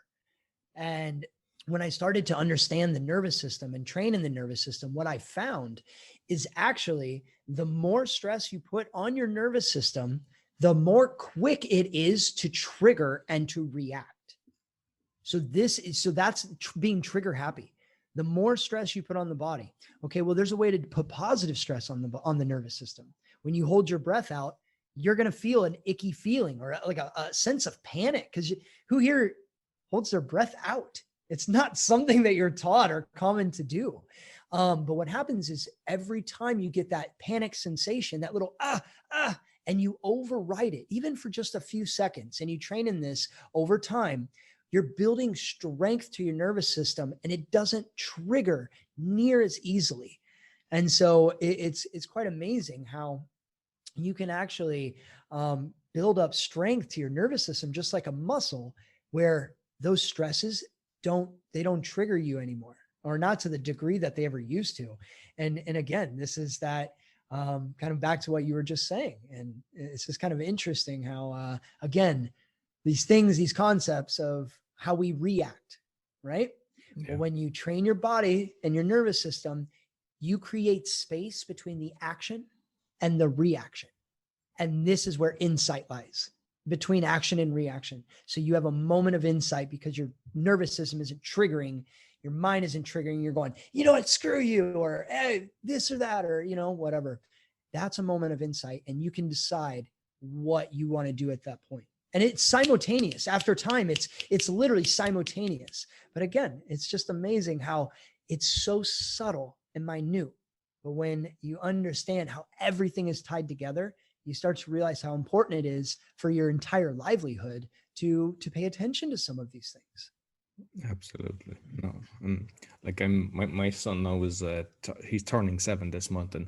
And when I started to understand the nervous system and train in the nervous system, what I found is actually the more stress you put on your nervous system, the more quick it is to trigger and to react. So that's being trigger happy. The more stress you put on the body. Okay, well, there's a way to put positive stress on the nervous system. When you hold your breath out, you're going to feel an icky feeling, or like a sense of panic, because who here holds their breath out? It's not something that you're taught or common to do. But what happens is, every time you get that panic sensation, that little and you override it, even for just a few seconds, and you train in this over time, you're building strength to your nervous system, and it doesn't trigger near as easily. And so it's quite amazing how you can actually build up strength to your nervous system, just like a muscle, where those stresses don't trigger you anymore, or not to the degree that they ever used to. And again, this is that kind of back to what you were just saying. And it's just kind of interesting how, again, these concepts of how we react, right? Yeah. Well, when you train your body and your nervous system, you create space between the action and the reaction. And this is where insight lies, between action and reaction. So you have a moment of insight because your nervous system isn't triggering, your mind isn't triggering, you're going, you know what, screw you, or hey, this or that, or, you know, whatever. That's a moment of insight, and you can decide what you want to do at that point. And it's simultaneous. After time, it's literally simultaneous. But again, it's just amazing how it's so subtle and minute. But when you understand how everything is tied together, you start to realize how important it is for your entire livelihood to pay attention to some of these things. Absolutely. No. Like my son now is he's turning 7 this month, and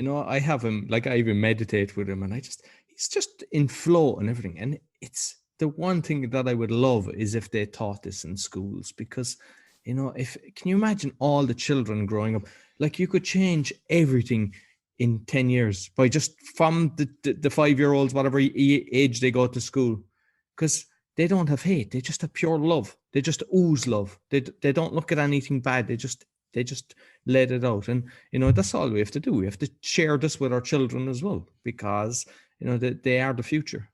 I have him, like, I even meditate with him, and he's just in flow and everything. And it's the one thing that I would love is if they taught this in schools, because can you imagine all the children growing up? Like, you could change everything in 10 years by just from the 5-year-olds, whatever age they go to school, because they don't have hate. They just have pure love. They just ooze love. They don't look at anything bad. They just let it out. And, that's all we have to do. We have to share this with our children as well, because, they are the future.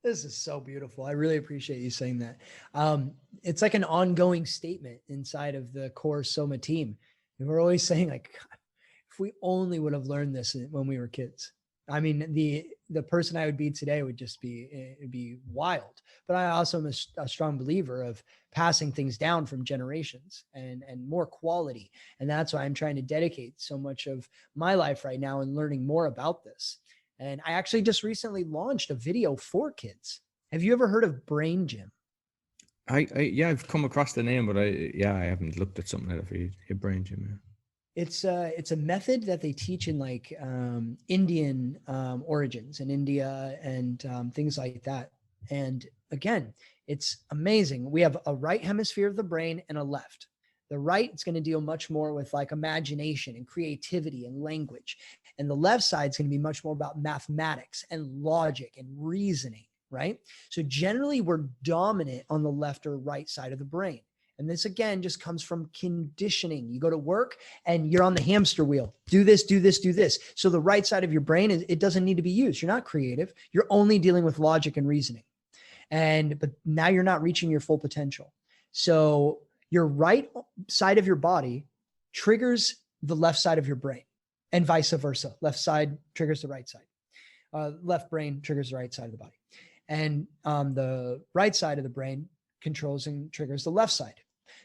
This is so beautiful. I really appreciate you saying that. It's like an ongoing statement inside of the core SOMA team. And we're always saying, like, God, if we only would have learned this when we were kids. I mean, the person I would be today would just it'd be wild. But I also am a strong believer of passing things down from generations and more quality. And that's why I'm trying to dedicate so much of my life right now and learning more about this. And I actually just recently launched a video for kids. Have you ever heard of Brain Gym? I've come across the name, but I haven't looked at something like that for you. Brain Gym. Yeah. It's a method that they teach in like Indian origins in India and things like that. And again, it's amazing. We have a right hemisphere of the brain and a left. The right is going to deal much more with like imagination and creativity and language. And the left side is going to be much more about mathematics and logic and reasoning, right? So generally we're dominant on the left or right side of the brain. And this, again, just comes from conditioning. You go to work and you're on the hamster wheel. Do this, do this, do this. So the right side of your brain, it doesn't need to be used. You're not creative. You're only dealing with logic and reasoning. But now you're not reaching your full potential. So your right side of your body triggers the left side of your brain and vice versa. Left side triggers the right side. Left brain triggers the right side of the body. And the right side of the brain controls and triggers the left side.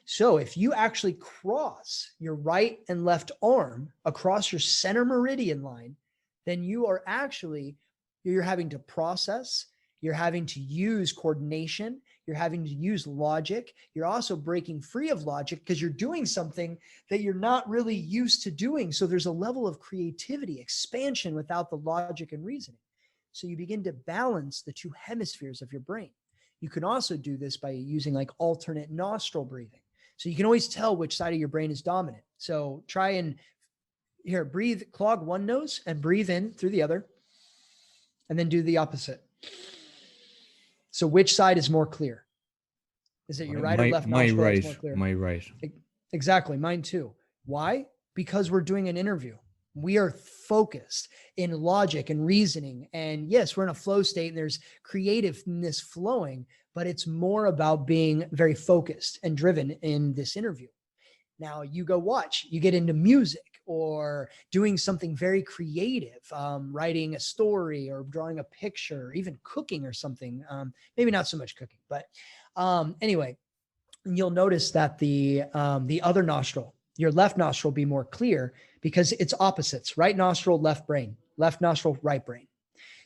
So if you actually cross your right and left arm across your center meridian line, then you're having to process, you're having to use coordination, you're having to use logic. You're also breaking free of logic because you're doing something that you're not really used to doing. So there's a level of creativity, expansion without the logic and reasoning. So you begin to balance the two hemispheres of your brain. You can also do this by using like alternate nostril breathing. So you can always tell which side of your brain is dominant. So try and breathe, clog one nose and breathe in through the other, and then do the opposite. So which side is more clear? Is it your right or left nostril that's more clear? My right. Exactly. Mine too. Why? Because we're doing an interview. We are focused in logic and reasoning. And yes, we're in a flow state and there's creativeness flowing, but it's more about being very focused and driven in this interview. Now you go watch, you get into music or doing something very creative, writing a story or drawing a picture, or even cooking or something. Maybe not so much cooking, but anyway, you'll notice that the other nostril, your left nostril, will be more clear because it's opposites: right nostril, left brain; left nostril, right brain.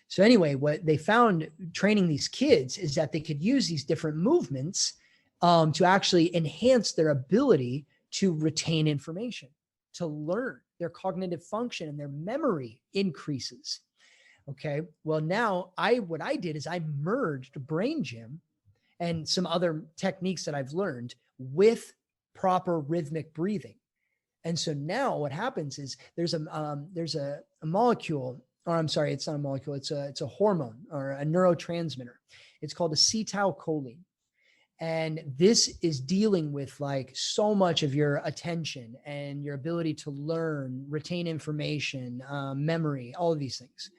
So anyway, what they found training these kids is that they could use these different movements to actually enhance their ability to retain information, to learn. Their cognitive function and their memory increases. Okay. Well, now what I did is I merged Brain Gym and some other techniques that I've learned with proper rhythmic breathing. And so now what happens is there's a molecule, or I'm sorry, it's not a molecule. It's a hormone or a neurotransmitter. It's called acetylcholine. And this is dealing with like so much of your attention and your ability to learn, retain information, memory, all of these things.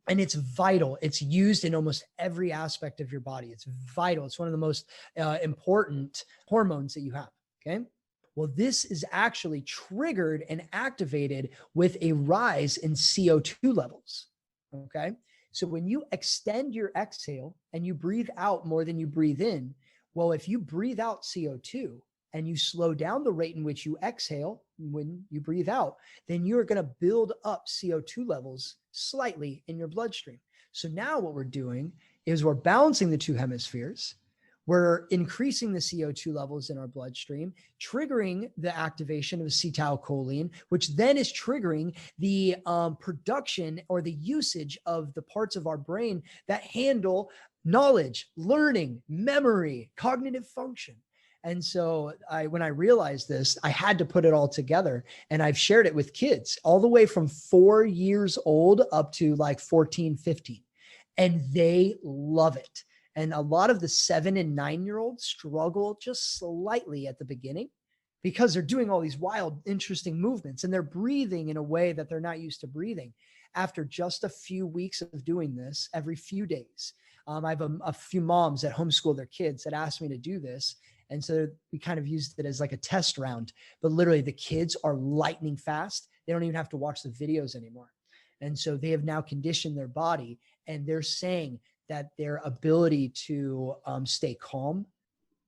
And it's vital. It's used in almost every aspect of your body. It's vital. It's one of the most important hormones that you have. Okay. Well, this is actually triggered and activated with a rise in CO2 levels. Okay. So when you extend your exhale and you breathe out more than you breathe in, well, if you breathe out CO2 and you slow down the rate in which you exhale when you breathe out, then you're going to build up CO2 levels slightly in your bloodstream. So now what we're doing is we're balancing the two hemispheres. We're increasing the CO2 levels in our bloodstream, triggering the activation of acetylcholine, which then is triggering the production or the usage of the parts of our brain that handle knowledge, learning, memory, cognitive function. And so when I realized this, I had to put it all together, and I've shared it with kids all the way from 4 years old up to like 14, 15, and they love it. And a lot of the 7 and 9-year-olds struggle just slightly at the beginning because they're doing all these wild, interesting movements and they're breathing in a way that they're not used to breathing. After just a few weeks of doing this every few days, I have a few moms that homeschool their kids that asked me to do this. And so we kind of used it as like a test round, but literally the kids are lightning fast. They don't even have to watch the videos anymore. And so they have now conditioned their body, and they're saying that their ability to stay calm,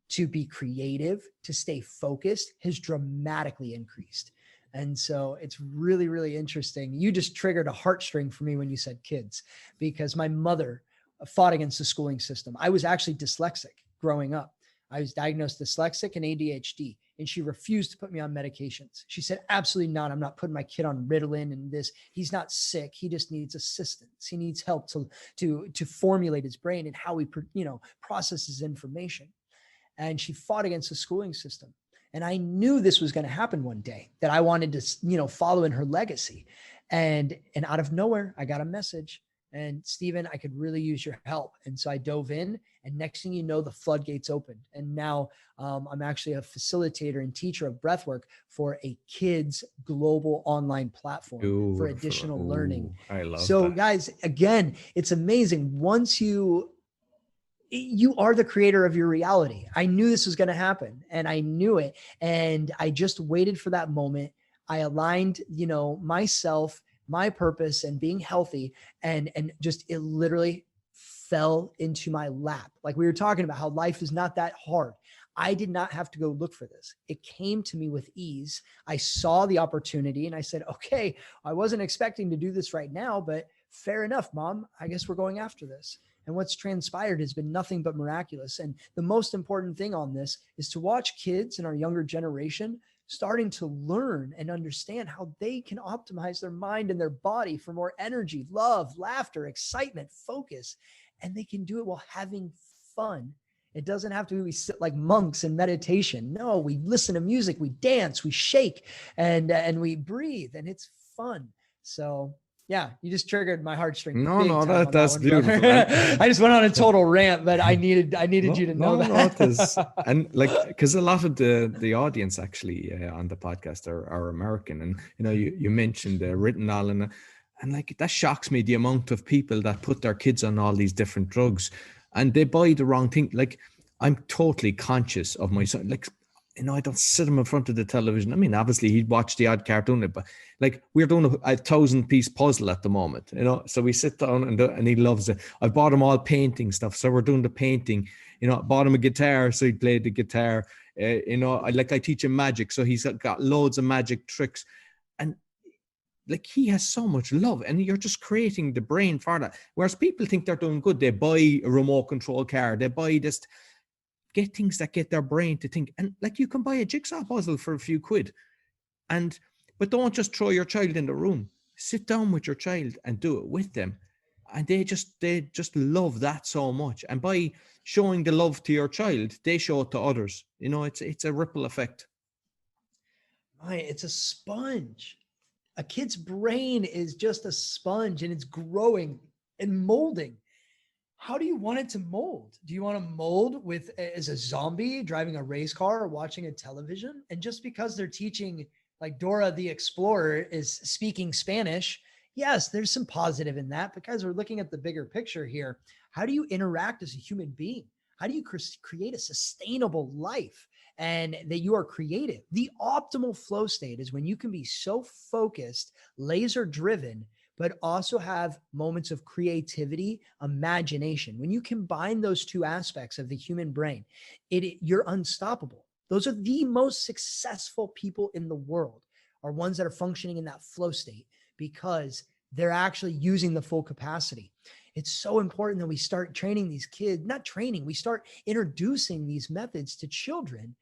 to be creative, to stay focused has dramatically increased. And so it's really, really interesting. You just triggered a heartstring for me when you said kids, because my mother fought against the schooling system. I was actually dyslexic growing up. I was diagnosed dyslexic and ADHD, and she refused to put me on medications. She said, absolutely not. I'm not putting my kid on Ritalin and this. He's not sick. He just needs assistance. He needs help to formulate his brain and how he, processes information. And she fought against the schooling system. And I knew this was going to happen one day, that I wanted to, follow in her legacy. And out of nowhere, I got a message. And Stephen, I could really use your help. And so I dove in, and next thing you know, the floodgates opened. And now I'm actually a facilitator and teacher of Breathwork for a kids global online platform for additional learning. I love so that. Guys, again, it's amazing. Once you are the creator of your reality. I knew this was going to happen, and I knew it. And I just waited for that moment. I aligned, myself, my purpose, and being healthy, and just it literally fell into my lap. Like we were talking about how life is not that hard. I did not have to go look for this. It came to me with ease. I saw the opportunity and I said, okay, I wasn't expecting to do this right now, but fair enough, Mom. I guess we're going after this. And what's transpired has been nothing but miraculous. And the most important thing on this is to watch kids in our younger generation starting to learn and understand how they can optimize their mind and their body for more energy, love, laughter, excitement, focus. And they can do it while having fun. It doesn't have to be we sit like monks in meditation. No, we listen to music, we dance, we shake, and we breathe, and it's fun. So yeah, you just triggered my heartstring. No, that's beautiful. I just went on a total rant, but I needed you to know that. And like, because a lot of the audience actually on the podcast are American, and you mentioned Ritalin, and like that shocks me, the amount of people that put their kids on all these different drugs, and they buy the wrong thing. Like, I'm totally conscious of my son. Like, I don't sit him in front of the television. I mean, obviously he'd watch the odd cartoon, but like we're doing a 1,000-piece puzzle at the moment, so we sit down and he loves it. I bought him all painting stuff. So we're doing the painting, bought him a guitar. So he played the guitar, I teach him magic. So he's got loads of magic tricks, and like he has so much love, and you're just creating the brain for that. Whereas people think they're doing good. They buy a remote control car. They buy this. Get things that get their brain to think. And like you can buy a jigsaw puzzle for a few quid, but don't just throw your child in the room. Sit down with your child and do it with them. And they just love that so much. And by showing the love to your child, they show it to others. It's a ripple effect. Right. It's a sponge. A kid's brain is just a sponge, and it's growing and molding. How do you want it to mold? Do you want to mold as a zombie driving a race car or watching a television? And just because they're teaching, like Dora the Explorer is speaking Spanish, yes, there's some positive in that, but guys, we're looking at the bigger picture here. How do you interact as a human being? How do you create a sustainable life and that you are creative? The optimal flow state is when you can be so focused, laser driven, but also have moments of creativity, imagination. When you combine those two aspects of the human brain, you're unstoppable. Those are the most successful people in the world, are ones that are functioning in that flow state because they're actually using the full capacity. It's so important that we start training these kids, not training, we start introducing these methods to children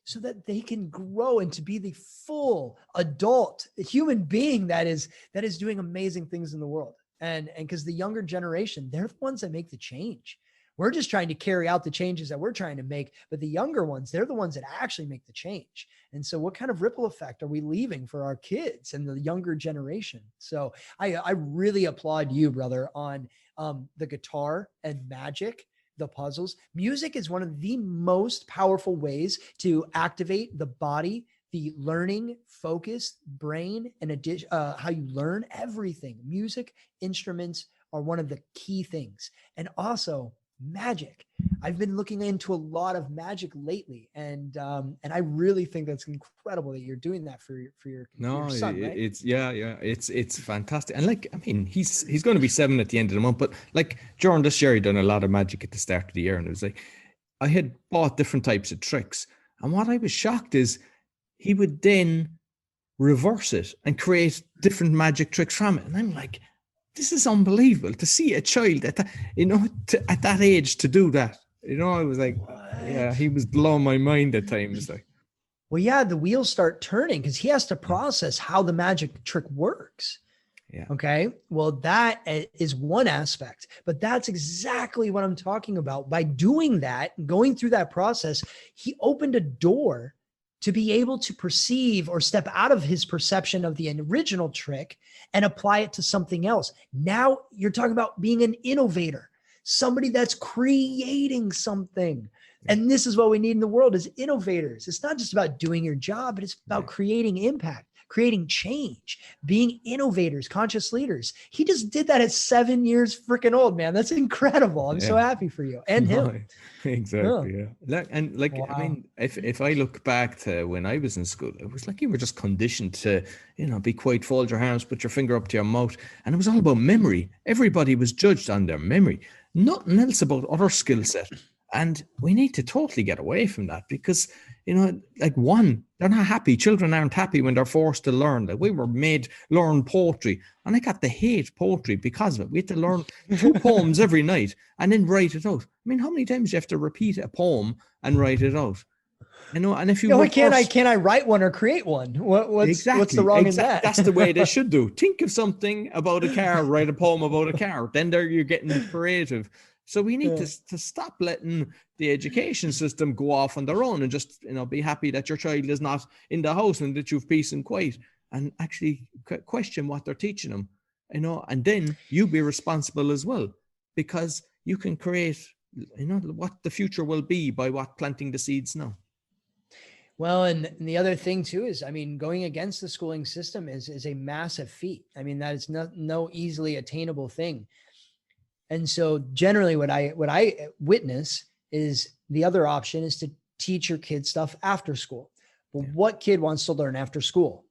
so that they can grow into be the full adult human being that is doing amazing things in the world. And because the younger generation, they're the ones that make the change. We're just trying to carry out the changes that we're trying to make, but the younger ones, they're the ones that actually make the change. And so what kind of ripple effect are we leaving for our kids and the younger generation? So I really applaud you, brother, on the guitar and magic, the puzzles. Music is one of the most powerful ways to activate the body, the learning, focus, brain, and how you learn everything. Music, instruments are one of the key things. And also magic. I've been looking into a lot of magic lately, and I really think that's incredible that you're doing that for your son, right? It's fantastic. And like, I mean, he's going to be 7 at the end of the month, but like during this year, he done a lot of magic at the start of the year, and it was like I had bought different types of tricks, and what I was shocked is he would then reverse it and create different magic tricks from it, and I'm like, this is unbelievable to see a child at that, at that age to do that. I was like, yeah, he was blowing my mind at times. Like, well, yeah, the wheels start turning because he has to process how the magic trick works. Yeah. Okay. Well, that is one aspect, but that's exactly what I'm talking about. By doing that, going through that process, he opened a door to be able to perceive or step out of his perception of the original trick and apply it to something else. Now you're talking about being an innovator, somebody that's creating something. And this is what we need in the world is innovators. It's not just about doing your job, but it's about creating impact, creating change, being innovators, conscious leaders. He just did that at 7 years freaking old, man. That's incredible. I'm so happy for you and him. Exactly. Yeah. And like, Wow. I mean, if I look back to when I was in school, it was like you were just conditioned to, be quiet, fold your hands, put your finger up to your mouth. And it was all about memory. Everybody was judged on their memory, nothing else about other skill set. And we need to totally get away from that because, like they're not happy. Children aren't happy when they're forced to learn. Like we were made learn poetry and I got to hate poetry because of it. We had to learn 2 poems every night and then write it out. I mean, how many times do you have to repeat a poem and write it out? And if you can't I write one or create one? What's the wrong in that? That's the way they should do. Think of something about a car, write a poem about a car. Then you're getting creative. So we need to stop letting the education system go off on their own and just, be happy that your child is not in the house and that you've peace and quiet, and actually question what they're teaching them, and then you be responsible as well, because you can create, what the future will be by planting the seeds now. Well, and the other thing too is, I mean, going against the schooling system is a massive feat. I mean, that is no easily attainable thing. And so generally what I witness is the other option is to teach your kids stuff after school. But what kid wants to learn after school?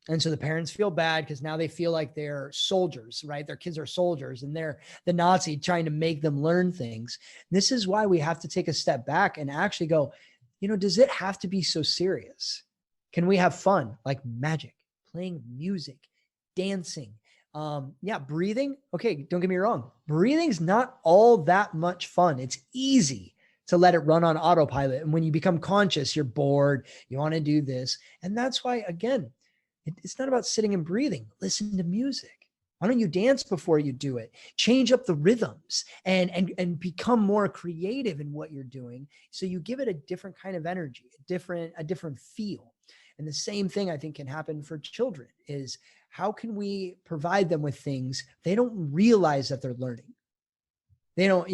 And so the parents feel bad because now they feel like they're soldiers, right? Their kids are soldiers and they're the Nazi trying to make them learn things. This is why we have to take a step back and actually go, does it have to be so serious? Can we have fun like magic, playing music, dancing? Breathing. Okay, don't get me wrong. Breathing's not all that much fun. It's easy to let it run on autopilot. And when you become conscious, you're bored, you want to do this. And that's why, again, it's not about sitting and breathing. Listen to music. Why don't you dance before you do it? Change up the rhythms and become more creative in what you're doing. So you give it a different kind of energy, a different feel. And the same thing I think can happen for children is how can we provide them with things they don't realize that they're learning? They don't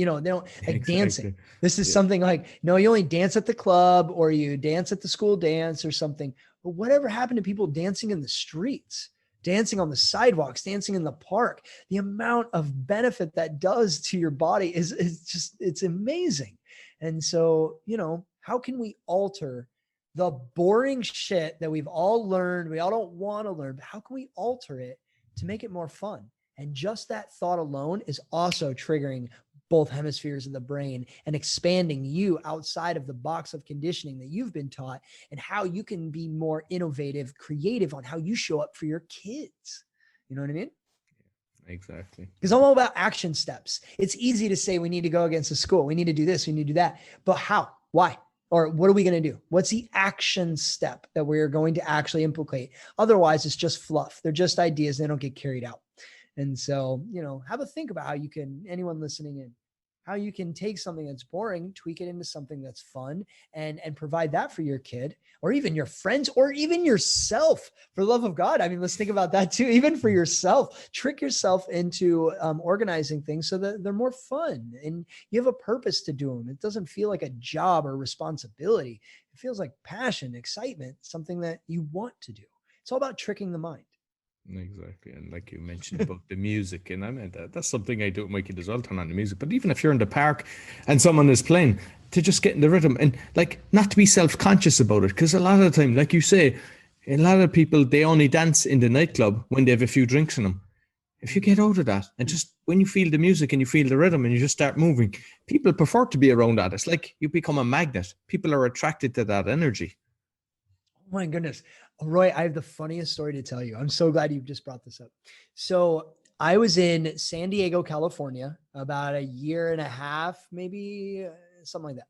like dancing. This is something like, no, you only dance at the club or you dance at the school dance or something. But whatever happened to people dancing in the streets, dancing on the sidewalks, dancing in the park? The amount of benefit that does to your body is just, it's amazing. And so, how can we alter the boring shit that we've all learned, we all don't want to learn, but how can we alter it to make it more fun? And just that thought alone is also triggering both hemispheres of the brain and expanding you outside of the box of conditioning that you've been taught, and how you can be more innovative, creative on how you show up for your kids. You know what I mean? Exactly. Because I'm all about action steps. It's easy to say we need to go against the school. We need to do this. We need to do that. But how? Why? Or what are we going to do? What's the action step that we're going to actually implicate? Otherwise, it's just fluff. They're just ideas. They don't get carried out. And so, have a think about how you can, anyone listening in, how you can take something that's boring, tweak it into something that's fun, and provide that for your kid, or even your friends, or even yourself. For the love of God, I mean, let's think about that too. Even for yourself, trick yourself into organizing things so that they're more fun and you have a purpose to do them. It doesn't feel like a job or responsibility. It feels like passion, excitement, something that you want to do. It's all about tricking the mind. Exactly. And like you mentioned about the music, and I mean, that's something I do with my kid as well, turn on the music. But even if you're in the park and someone is playing, to just get in the rhythm and like not to be self-conscious about it. Because a lot of the time, like you say, a lot of people, they only dance in the nightclub when they have a few drinks in them. If you get out of that and just when you feel the music and you feel the rhythm and you just start moving, people prefer to be around that. It's like you become a magnet. People are attracted to that energy. Oh my goodness. Roy, I have the funniest story to tell you. I'm so glad you just brought this up. So I was in San Diego, California, about a year and a half, maybe something like that.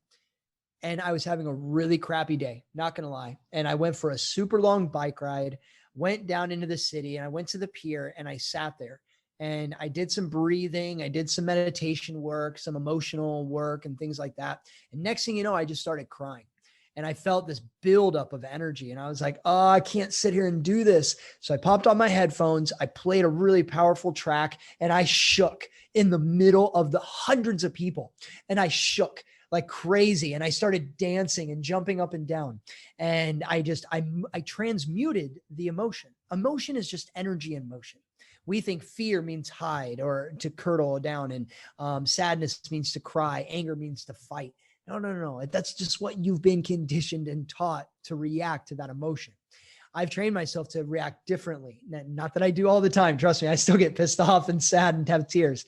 And I was having a really crappy day, not going to lie. And I went for a super long bike ride, went down into the city, and I went to the pier and I sat there and I did some breathing. I did some meditation work, some emotional work and things like that. And next thing you know, I just started crying. And I felt this buildup of energy. And I was like, oh, I can't sit here and do this. So I popped on my headphones. I played a really powerful track and I shook in the middle of the hundreds of people. And I shook like crazy. And I started dancing and jumping up and down. And I transmuted the emotion. Emotion is just energy in motion. We think fear means hide or to curdle down, and sadness means to cry. Anger means to fight. No. That's just what you've been conditioned and taught to react to that emotion. I've trained myself to react differently. Not that I do all the time. Trust me, I still get pissed off and sad and have tears,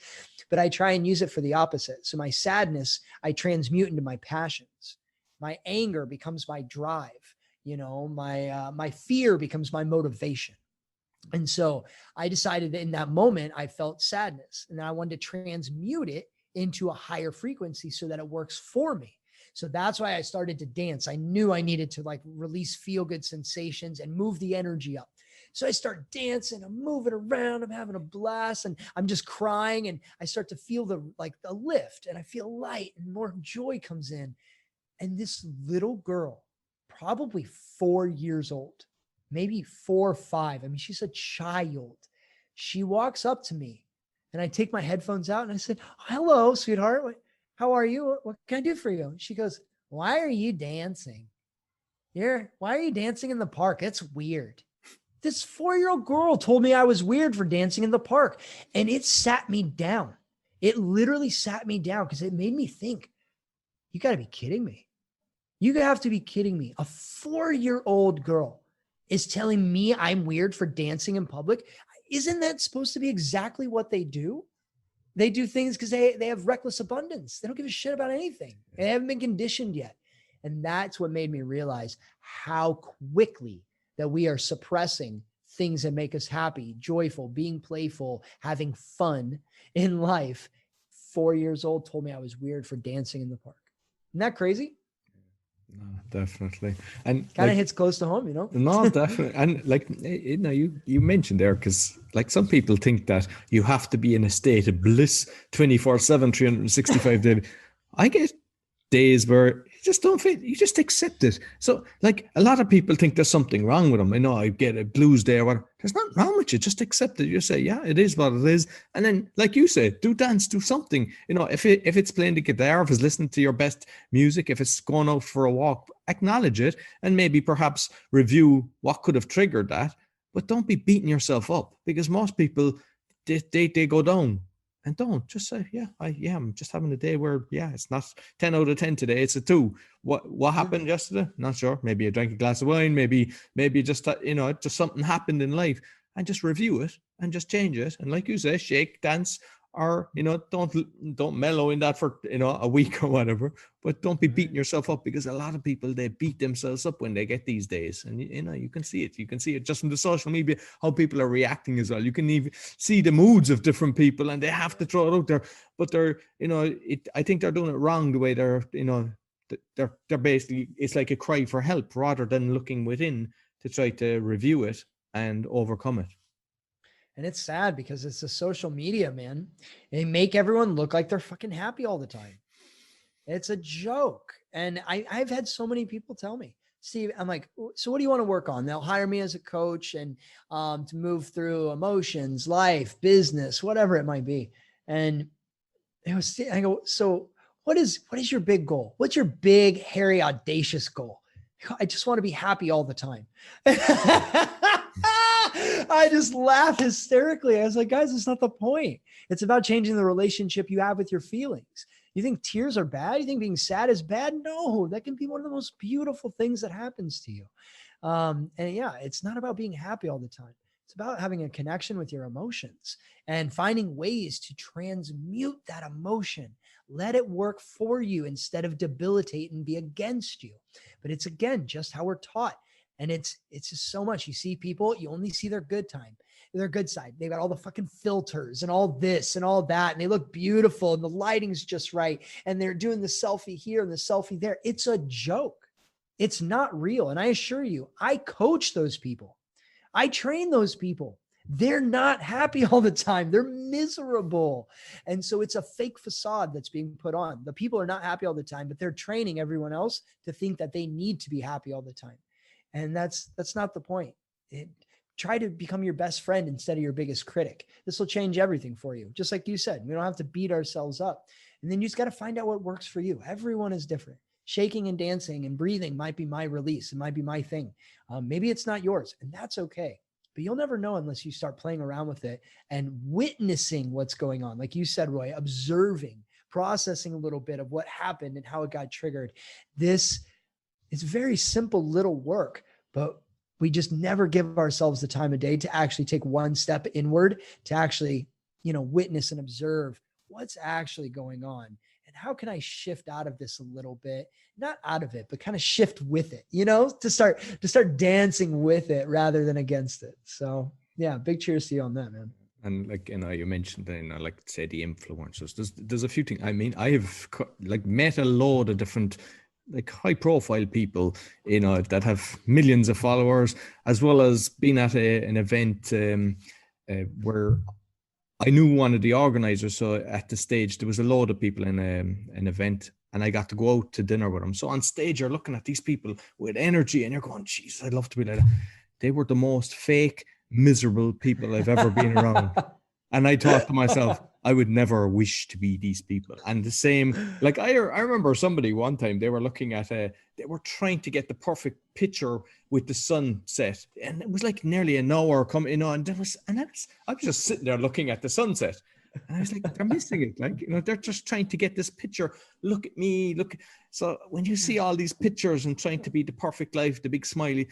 but I try and use it for the opposite. So my sadness, I transmute into my passions. My anger becomes my drive. My fear becomes my motivation. And so I decided that in that moment, I felt sadness and I wanted to transmute it into a higher frequency so that it works for me. So that's why I started to dance. I knew I needed to release feel-good sensations and move the energy up. So I start dancing, I'm moving around, I'm having a blast, and I'm just crying. And I start to feel the lift, and I feel light and more joy comes in. And this little girl, probably 4 years old, maybe 4 or 5. I mean, she's a child. She walks up to me. And I take my headphones out and I said, hello, sweetheart. How are you? What can I do for you? And she goes, why are you dancing? Why are you dancing in the park? That's weird. This 4-year-old girl told me I was weird for dancing in the park. And it sat me down. It literally sat me down because it made me think, you got to be kidding me. You have to be kidding me. A 4-year-old girl is telling me I'm weird for dancing in public. Isn't that supposed to be exactly what they do? They do things because they have reckless abundance. They don't give a shit about anything. They haven't been conditioned yet. And that's what made me realize how quickly that we are suppressing things that make us happy, joyful, being playful, having fun in life. 4 years old told me I was weird for dancing in the park. Isn't that crazy? No, definitely. And kind of hits close to home, No, definitely. And you mentioned there, because some people think that you have to be in a state of bliss 24/7, 365 days. I get days where you just don't fit. You just accept it. So a lot of people think there's something wrong with them. I know I get a blues day or whatever. There's nothing wrong with you. Just accept it. You say, yeah, it is what it is. And then, like you say, do dance, do something. If it's playing the guitar, if it's listening to your best music, if it's going out for a walk, acknowledge it and maybe perhaps review what could have triggered that. But don't be beating yourself up, because most people, they go down. And don't just say, I'm just having a day where, it's not 10 out of 10 today. It's a 2. What happened yesterday? Not sure. Maybe I drank a glass of wine. Maybe just, just something happened in life. and just review it and just change it. And like you say, shake, dance, or, don't mellow in that for, a week or whatever, but don't be beating yourself up, because a lot of people, they beat themselves up when they get these days. And, you can see it. You can see it just from the social media, how people are reacting as well. You can even see the moods of different people, and they have to throw it out there, but they're, I think they're doing it wrong the way they're, they're basically, it's like a cry for help rather than looking within to try to review it and overcome it. And it's sad because it's the social media, man. They make everyone look like they're fucking happy all the time. It's a joke. And I've had so many people tell me, Steve, I'm like, so what do you want to work on? They'll hire me as a coach and to move through emotions, life, business, whatever it might be. And I go, so what is your big goal? What's your big, hairy, audacious goal? I just want to be happy all the time. I just laugh hysterically. I was like, guys, that's not the point. It's about changing the relationship you have with your feelings. You think tears are bad? You think being sad is bad? No, that can be one of the most beautiful things that happens to you. And yeah, it's not about being happy all the time. It's about having a connection with your emotions and finding ways to transmute that emotion. Let it work for you instead of debilitate and be against you. But it's, again, just how we're taught. And it's just so much. You see people, you only see their good time, their good side. They've got all the fucking filters and all this and all that. And they look beautiful and the lighting's just right. And they're doing the selfie here and the selfie there. It's a joke. It's not real. And I assure you, I coach those people. I train those people. They're not happy all the time. They're miserable. And so it's a fake facade that's being put on. The people are not happy all the time, but they're training everyone else to think that they need to be happy all the time. And that's not the point. Try to become your best friend instead of your biggest critic. This will change everything for you. Just like you said, we don't have to beat ourselves up. And then you just got to find out what works for you. Everyone is different. Shaking and dancing and breathing might be my release. It might be my thing. Maybe it's not yours, and that's okay. But you'll never know unless you start playing around with it and witnessing what's going on. Like you said, Roy, observing, processing a little bit of what happened and how it got triggered. It's very simple little work, but we just never give ourselves the time of day to actually take one step inward, to actually, witness and observe what's actually going on. And how can I shift out of this a little bit? Not out of it, but kind of shift with it, to start dancing with it rather than against it. So yeah, big cheers to you on that, man. And you mentioned, like say the influencers, there's a few things. I mean, I have met a load of different high profile people, that have millions of followers, as well as being at an event where I knew one of the organizers. So at the stage, there was a load of people in an event, and I got to go out to dinner with them. So on stage, you're looking at these people with energy and you're going, Jesus, I'd love to be like that. They were the most fake, miserable people I've ever been around. And I thought to myself, I would never wish to be these people. And the same, I remember somebody one time, they were looking at they were trying to get the perfect picture with the sunset. And it was nearly an hour coming, and I was just sitting there looking at the sunset. And I was like, they're missing it. They're just trying to get this picture. Look at me, look. So when you see all these pictures and trying to be the perfect life, the big smiley,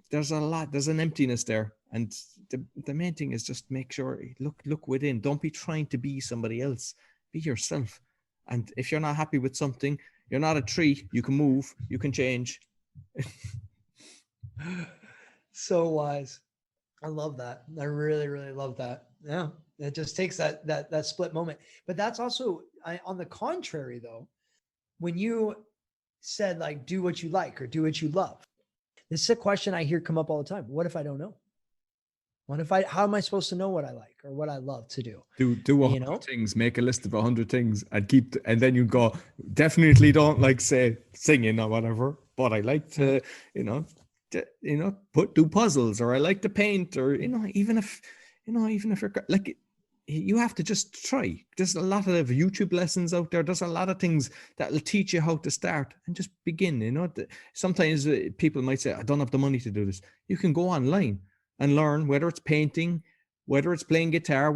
there's an emptiness there. And the main thing is just make sure, look within. Don't be trying to be somebody else. Be yourself. And if you're not happy with something, you're not a tree. You can move. You can change. So wise. I love that. I really, really love that. Yeah. It just takes that split moment. But that's also, on the contrary though, when you said do what you like or do what you love, this is a question I hear come up all the time. What if I don't know? How am I supposed to know what I like or what I love to do? Do 100 things, make a list of 100 things and then you go, definitely don't say singing or whatever, but I like to, do puzzles, or I like to paint, or, even if you're you have to just try. There's a lot of YouTube lessons out there. There's a lot of things that will teach you how to start and just begin. Sometimes people might say, I don't have the money to do this. You can go online and learn, whether it's painting, whether it's playing guitar,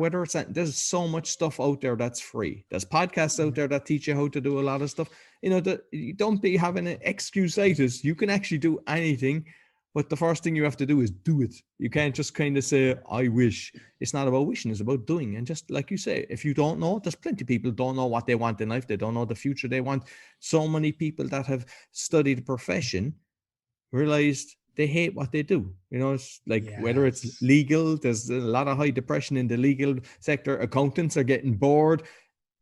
there's so much stuff out there that's free. There's podcasts out there that teach you how to do a lot of stuff. You don't be having an excuse-itis. You can actually do anything. But the first thing you have to do is do it. You can't just kind of say, I wish. It's not about wishing, it's about doing. And just like you say, if you don't know, there's plenty of people don't know what they want in life. They don't know the future they want. So many people that have studied a profession realized they hate what they do. You know, it's like whether it's Yes. legal, there's a lot of high depression in the legal sector. Accountants are getting bored.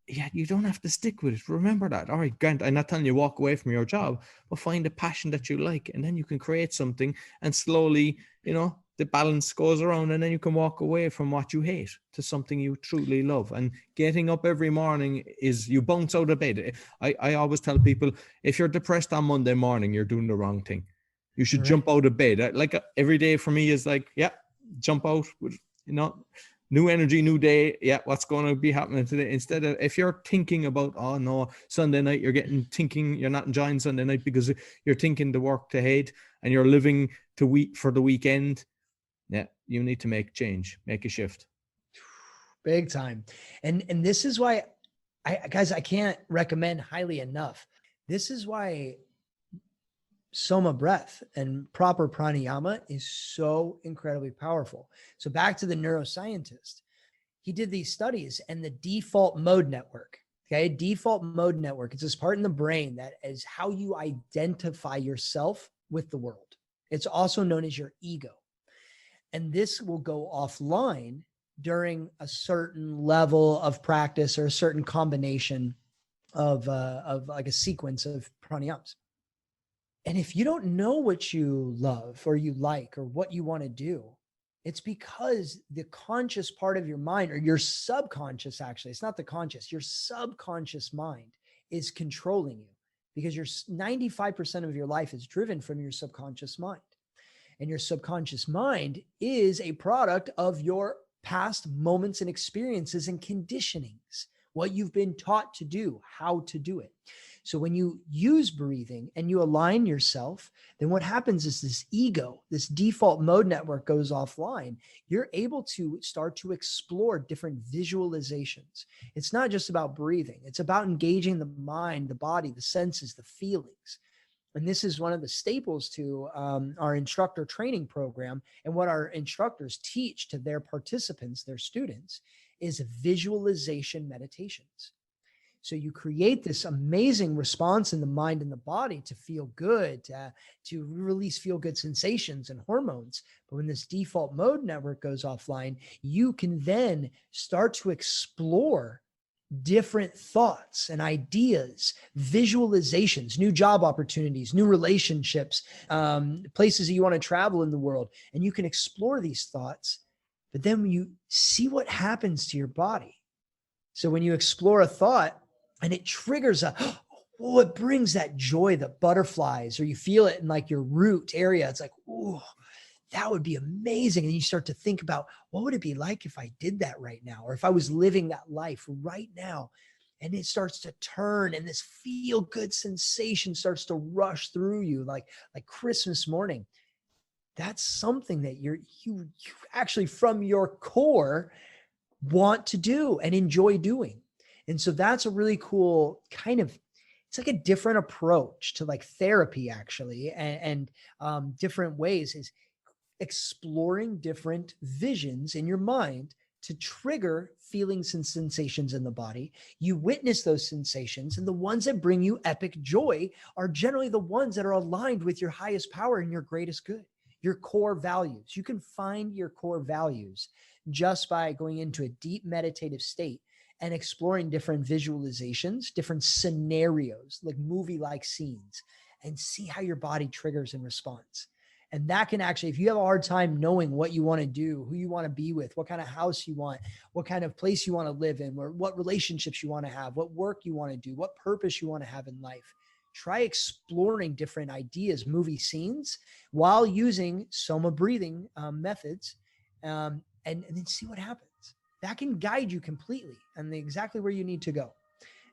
Yeah, you don't have to stick with it. Remember that. All right, Grant, I'm not telling you walk away from your job, but find a passion that you like, and then you can create something, and slowly, you know, the balance goes around, and then you can walk away from what you hate to something you truly love. And getting up every morning is, you bounce out of bed. I always tell people, if you're depressed on Monday morning, you're doing the wrong thing. You should jump out of bed. Like every day for me is like, yeah, jump out with, you know, new energy, new day. Yeah, what's going to be happening today? Instead of, if you're thinking about, oh no, Sunday night, you're not enjoying Sunday night because you're thinking the work ahead and you're living for the weekend. Yeah, you need to make change, make a shift. Big time. And this is why guys, I can't recommend highly enough. This is why SOMA breath and proper pranayama is so incredibly powerful. So back to the neuroscientist, he did these studies and the default mode network. Okay. Default mode network. It's this part in the brain that is how you identify yourself with the world. It's also known as your ego. And this will go offline during a certain level of practice or a certain combination of like a sequence of pranayams. And if you don't know what you love or you like or what you want to do, it's because the conscious part of your mind, or your subconscious, actually, it's not the conscious, your subconscious mind is controlling you, because your 95% of your life is driven from your subconscious mind. And your subconscious mind is a product of your past moments and experiences and conditionings, what you've been taught to do, how to do it. So when you use breathing and you align yourself, then what happens is this ego, this default mode network goes offline. You're able to start to explore different visualizations. It's not just about breathing. It's about engaging the mind, the body, the senses, the feelings. And this is one of the staples to our instructor training program. And what our instructors teach to their participants, their students, is visualization meditations. So you create this amazing response in the mind and the body to feel good, to release feel good sensations and hormones. But when this default mode network goes offline, you can then start to explore different thoughts and ideas, visualizations, new job opportunities, new relationships, places that you want to travel in the world. And you can explore these thoughts, but then you see what happens to your body. So when you explore a thought and it triggers it brings that joy, the butterflies, or you feel it in like your root area. It's like, oh, that would be amazing. And you start to think about, what would it be like if I did that right now? Or if I was living that life right now? And it starts to turn, and this feel good sensation starts to rush through you like Christmas morning. That's something that you actually from your core want to do and enjoy doing. And so that's a really cool kind of, it's like a different approach to like therapy actually, and different ways is exploring different visions in your mind to trigger feelings and sensations in the body. You witness those sensations, and the ones that bring you epic joy are generally the ones that are aligned with your highest power and your greatest good, your core values. You can find your core values just by going into a deep meditative state and exploring different visualizations, different scenarios, like movie-like scenes, and see how your body triggers and responds. And that can actually, if you have a hard time knowing what you want to do, who you want to be with, what kind of house you want, what kind of place you want to live in, or what relationships you want to have, what work you want to do, what purpose you want to have in life, try exploring different ideas, movie scenes, while using SOMA breathing methods, and then see what happens. That can guide you completely and exactly where you need to go.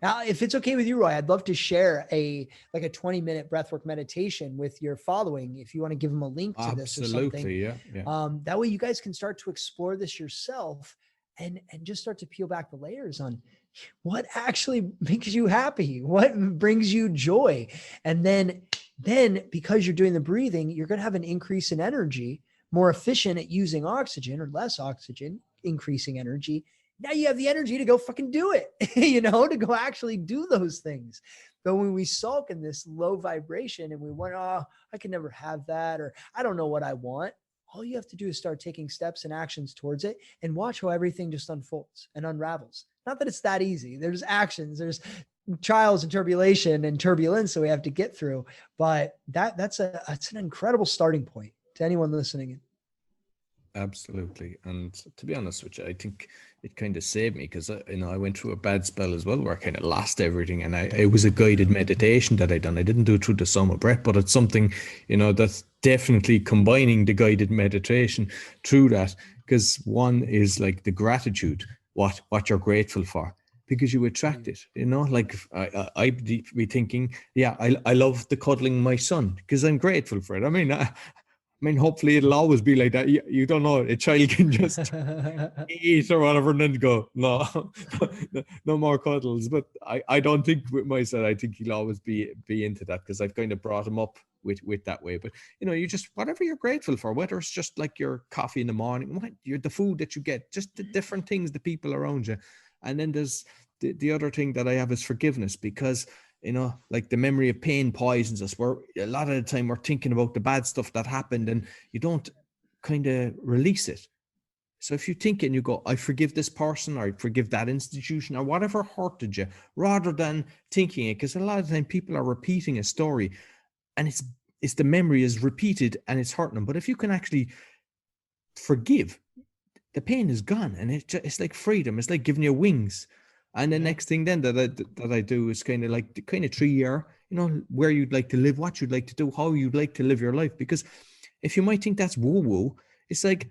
Now, if it's okay with you, Roy, I'd love to share a 20-minute breathwork meditation with your following. If you want to give them a link to this or something. Absolutely, yeah. That way you guys can start to explore this yourself and just start to peel back the layers on what actually makes you happy, what brings you joy. And then Then because you're doing the breathing, you're going to have an increase in energy, more efficient at using oxygen or less oxygen, increasing energy. Now you have the energy to go fucking do it, to go actually do those things. But when we sulk in this low vibration and we want, oh, I can never have that, or I don't know what I want. All you have to do is start taking steps and actions towards it and watch how everything just unfolds and unravels. Not that it's that easy. There's actions, there's trials and tribulation and turbulence that we have to get through. But that's an incredible starting point to anyone listening. Absolutely. And to be honest with you, I think it kind of saved me because, I went through a bad spell as well where I kind of lost everything. And it was a guided meditation that I done. I didn't do it through the SOMA breath, but it's something, that's definitely combining the guided meditation through that. Because one is like the gratitude, what you're grateful for, because you attract it, like I'd be thinking, yeah, I love the cuddling my son because I'm grateful for it. I mean, hopefully it'll always be like that. You don't know. A child can just eat or whatever and then go, no, no more cuddles. But I don't think with my son, I think he'll always be into that because I've kind of brought him up with that way. But, you just, whatever you're grateful for, whether it's just like your coffee in the morning, the food that you get, just the different things, the people around you. And then there's the other thing that I have is forgiveness because, like the memory of pain poisons us. Where a lot of the time we're thinking about the bad stuff that happened and you don't kind of release it. So if you think and you go, I forgive this person or I forgive that institution or whatever hurted you, rather than thinking it, because a lot of the time people are repeating a story and it's the memory is repeated and it's hurting them. But if you can actually forgive, the pain is gone and it's like freedom. It's like giving you wings. And the next thing then that I do is kind of 3-year, where you'd like to live, what you'd like to do, how you'd like to live your life. Because if you might think that's woo-woo, it's like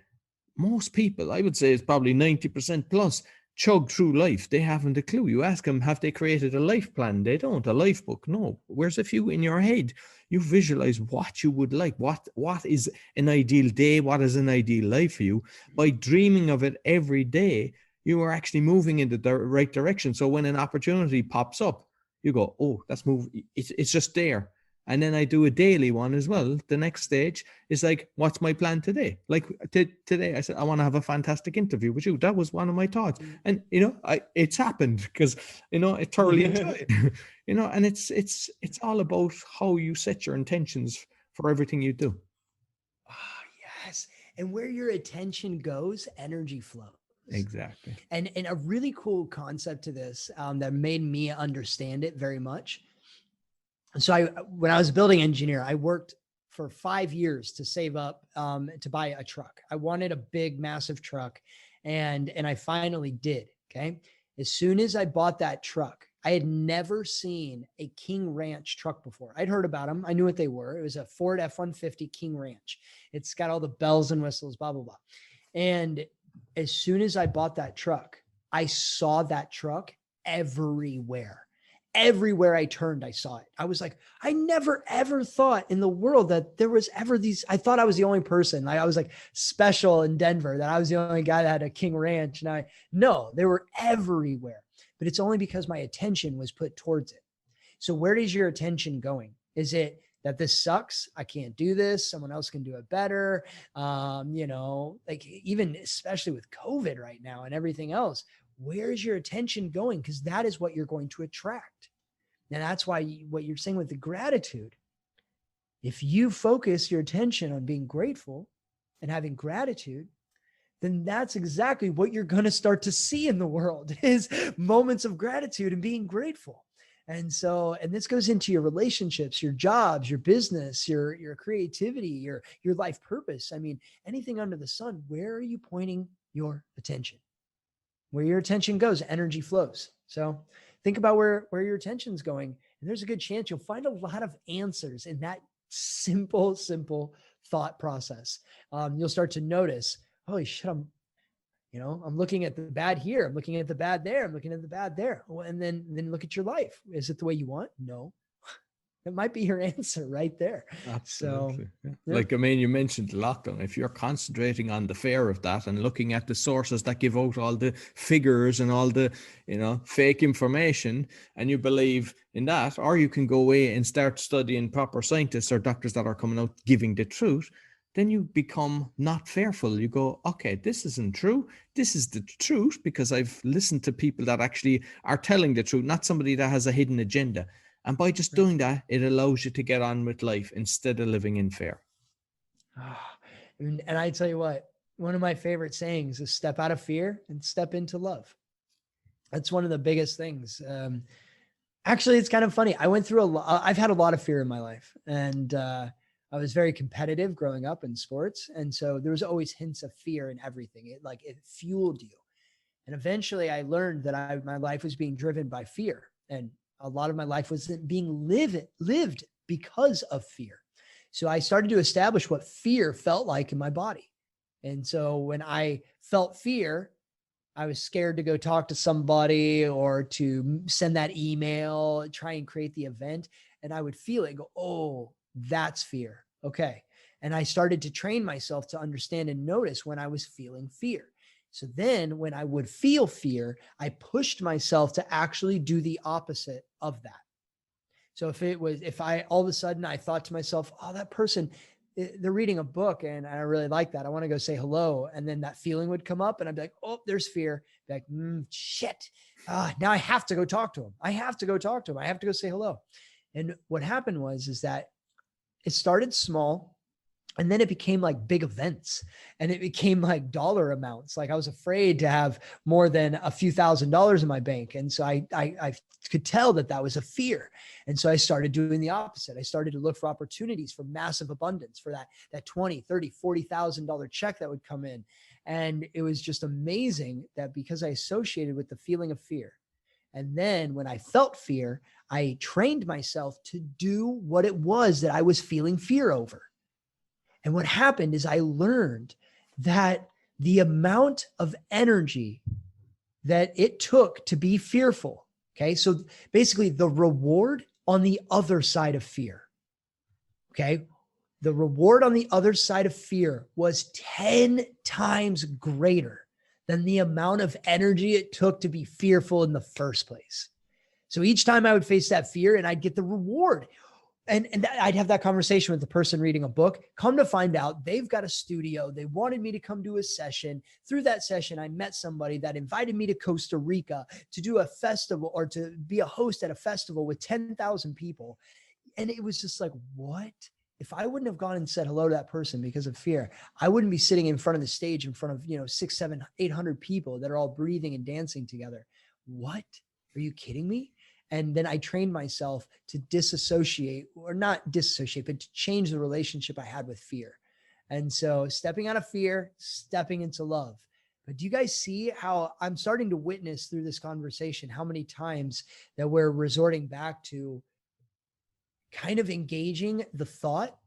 most people, I would say it's probably 90% plus, chug through life. They haven't a clue. You ask them, have they created a life plan? They don't. A life book? No. Whereas if you, in your head, you visualize what you would like, what is an ideal day, what is an ideal life for you, by dreaming of it every day, you are actually moving in the right direction. So when an opportunity pops up, you go, oh, that's move. It's just there. And then I do a daily one as well. The next stage is like, what's my plan today? Like today, I said, I want to have a fantastic interview with you. That was one of my thoughts. And, it's happened because, I thoroughly enjoyed it, and it's all about how you set your intentions for everything you do. Oh, yes. And where your attention goes, energy flows. Exactly. And a really cool concept to this that made me understand it very much. So when I was a building engineer, I worked for 5 years to save up to buy a truck. I wanted a big, massive truck, and I finally did. Okay. As soon as I bought that truck, I had never seen a King Ranch truck before. I'd heard about them. I knew what they were. It was a Ford F-150 King Ranch. It's got all the bells and whistles, blah, blah, blah. And as soon as I bought that truck, I saw that truck everywhere. Everywhere I turned, I saw it. I was like, I never ever thought in the world that there was ever these. I thought I was the only person. I was like special in Denver, that I was the only guy that had a King Ranch. And no, they were everywhere. But it's only because my attention was put towards it. So where is your attention going? Is it that this sucks? I can't do this. Someone else can do it better. Like even especially with COVID right now and everything else, where is your attention going? Because that is what you're going to attract. And that's why what you're saying with the gratitude, if you focus your attention on being grateful and having gratitude, then that's exactly what you're going to start to see in the world is moments of gratitude and being grateful. And this goes into your relationships, your jobs, your business, your creativity, your life purpose. I mean, anything under the sun, where are you pointing your attention? Where your attention goes, energy flows. So think about where your attention's going. And there's a good chance you'll find a lot of answers in that simple thought process. You'll start to notice, holy shit, I'm looking at the bad here. I'm looking at the bad there. I'm looking at the bad there. And then look at your life. Is it the way you want? No. It might be your answer right there. Absolutely. So, yeah. yeah. Like, I mean, you mentioned lockdown. If you're concentrating on the fear of that and looking at the sources that give out all the figures and all the, fake information, and you believe in that, or you can go away and start studying proper scientists or doctors that are coming out giving the truth, then you become not fearful. You go, okay, this isn't true. This is the truth because I've listened to people that actually are telling the truth, not somebody that has a hidden agenda. And by just doing that, it allows you to get on with life instead of living in fear. And I tell you what, one of my favorite sayings is step out of fear and step into love. That's one of the biggest things. Actually, it's kind of funny. I went through I've had a lot of fear in my life, and I was very competitive growing up in sports. And so there was always hints of fear in everything. It fueled you. And eventually I learned that my life was being driven by fear. And a lot of my life wasn't being lived because of fear. So I started to establish what fear felt like in my body. And so when I felt fear, I was scared to go talk to somebody or to send that email, try and create the event. And I would feel it, go, oh, that's fear. Okay. And I started to train myself to understand and notice when I was feeling fear. So then when I would feel fear, I pushed myself to actually do the opposite of that. So if I all of a sudden I thought to myself, oh, that person, they're reading a book and I really like that, I want to go say hello. And then that feeling would come up and I'd be like, oh, there's fear. Be like, shit. Now I have to go talk to him. I have to go say hello. And what happened is that it started small. And then it became like big events and it became like dollar amounts. Like I was afraid to have more than a few $1,000s in my bank. And so I could tell that was a fear. And so I started doing the opposite. I started to look for opportunities for massive abundance, for that $20,000, $30,000, $40,000 check that would come in. And it was just amazing that because I associated with the feeling of fear. And then when I felt fear, I trained myself to do what it was that I was feeling fear over. And what happened is I learned that the amount of energy that it took to be fearful. Okay. So basically the reward on the other side of fear. Okay. The reward on the other side of fear was 10 times greater than the amount of energy it took to be fearful in the first place. So each time I would face that fear and I'd get the reward. And I'd have that conversation with the person reading a book. Come to find out, they've got a studio. They wanted me to come to a session. Through that session, I met somebody that invited me to Costa Rica to do a festival or to be a host at a festival with 10,000 people. And it was just like, what? If I wouldn't have gone and said hello to that person because of fear, I wouldn't be sitting in front of the stage in front of, 600, 700, 800 people that are all breathing and dancing together. What? Are you kidding me? And then I trained myself to disassociate, or not disassociate, but to change the relationship I had with fear. And so stepping out of fear, stepping into love. But do you guys see how I'm starting to witness through this conversation, how many times that we're resorting back to kind of engaging the thought,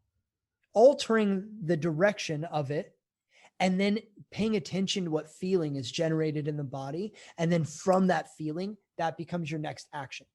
altering the direction of it, and then paying attention to what feeling is generated in the body. And then from that feeling, that becomes your next action.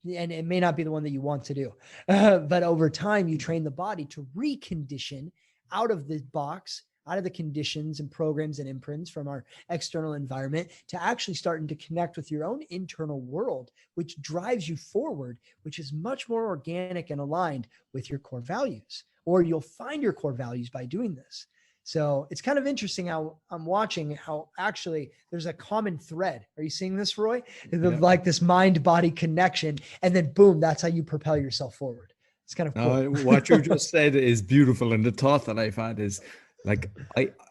And it may not be the one that you want to do, but over time, you train the body to recondition out of the box, out of the conditions and programs and imprints from our external environment to actually starting to connect with your own internal world, which drives you forward, which is much more organic and aligned with your core values, or you'll find your core values by doing this. So it's kind of interesting how I'm watching how actually there's a common thread. Are you seeing this, Roy? Like this mind-body connection, and then boom, that's how you propel yourself forward. It's kind of cool. What you just said is beautiful. And the thought that I've had is like,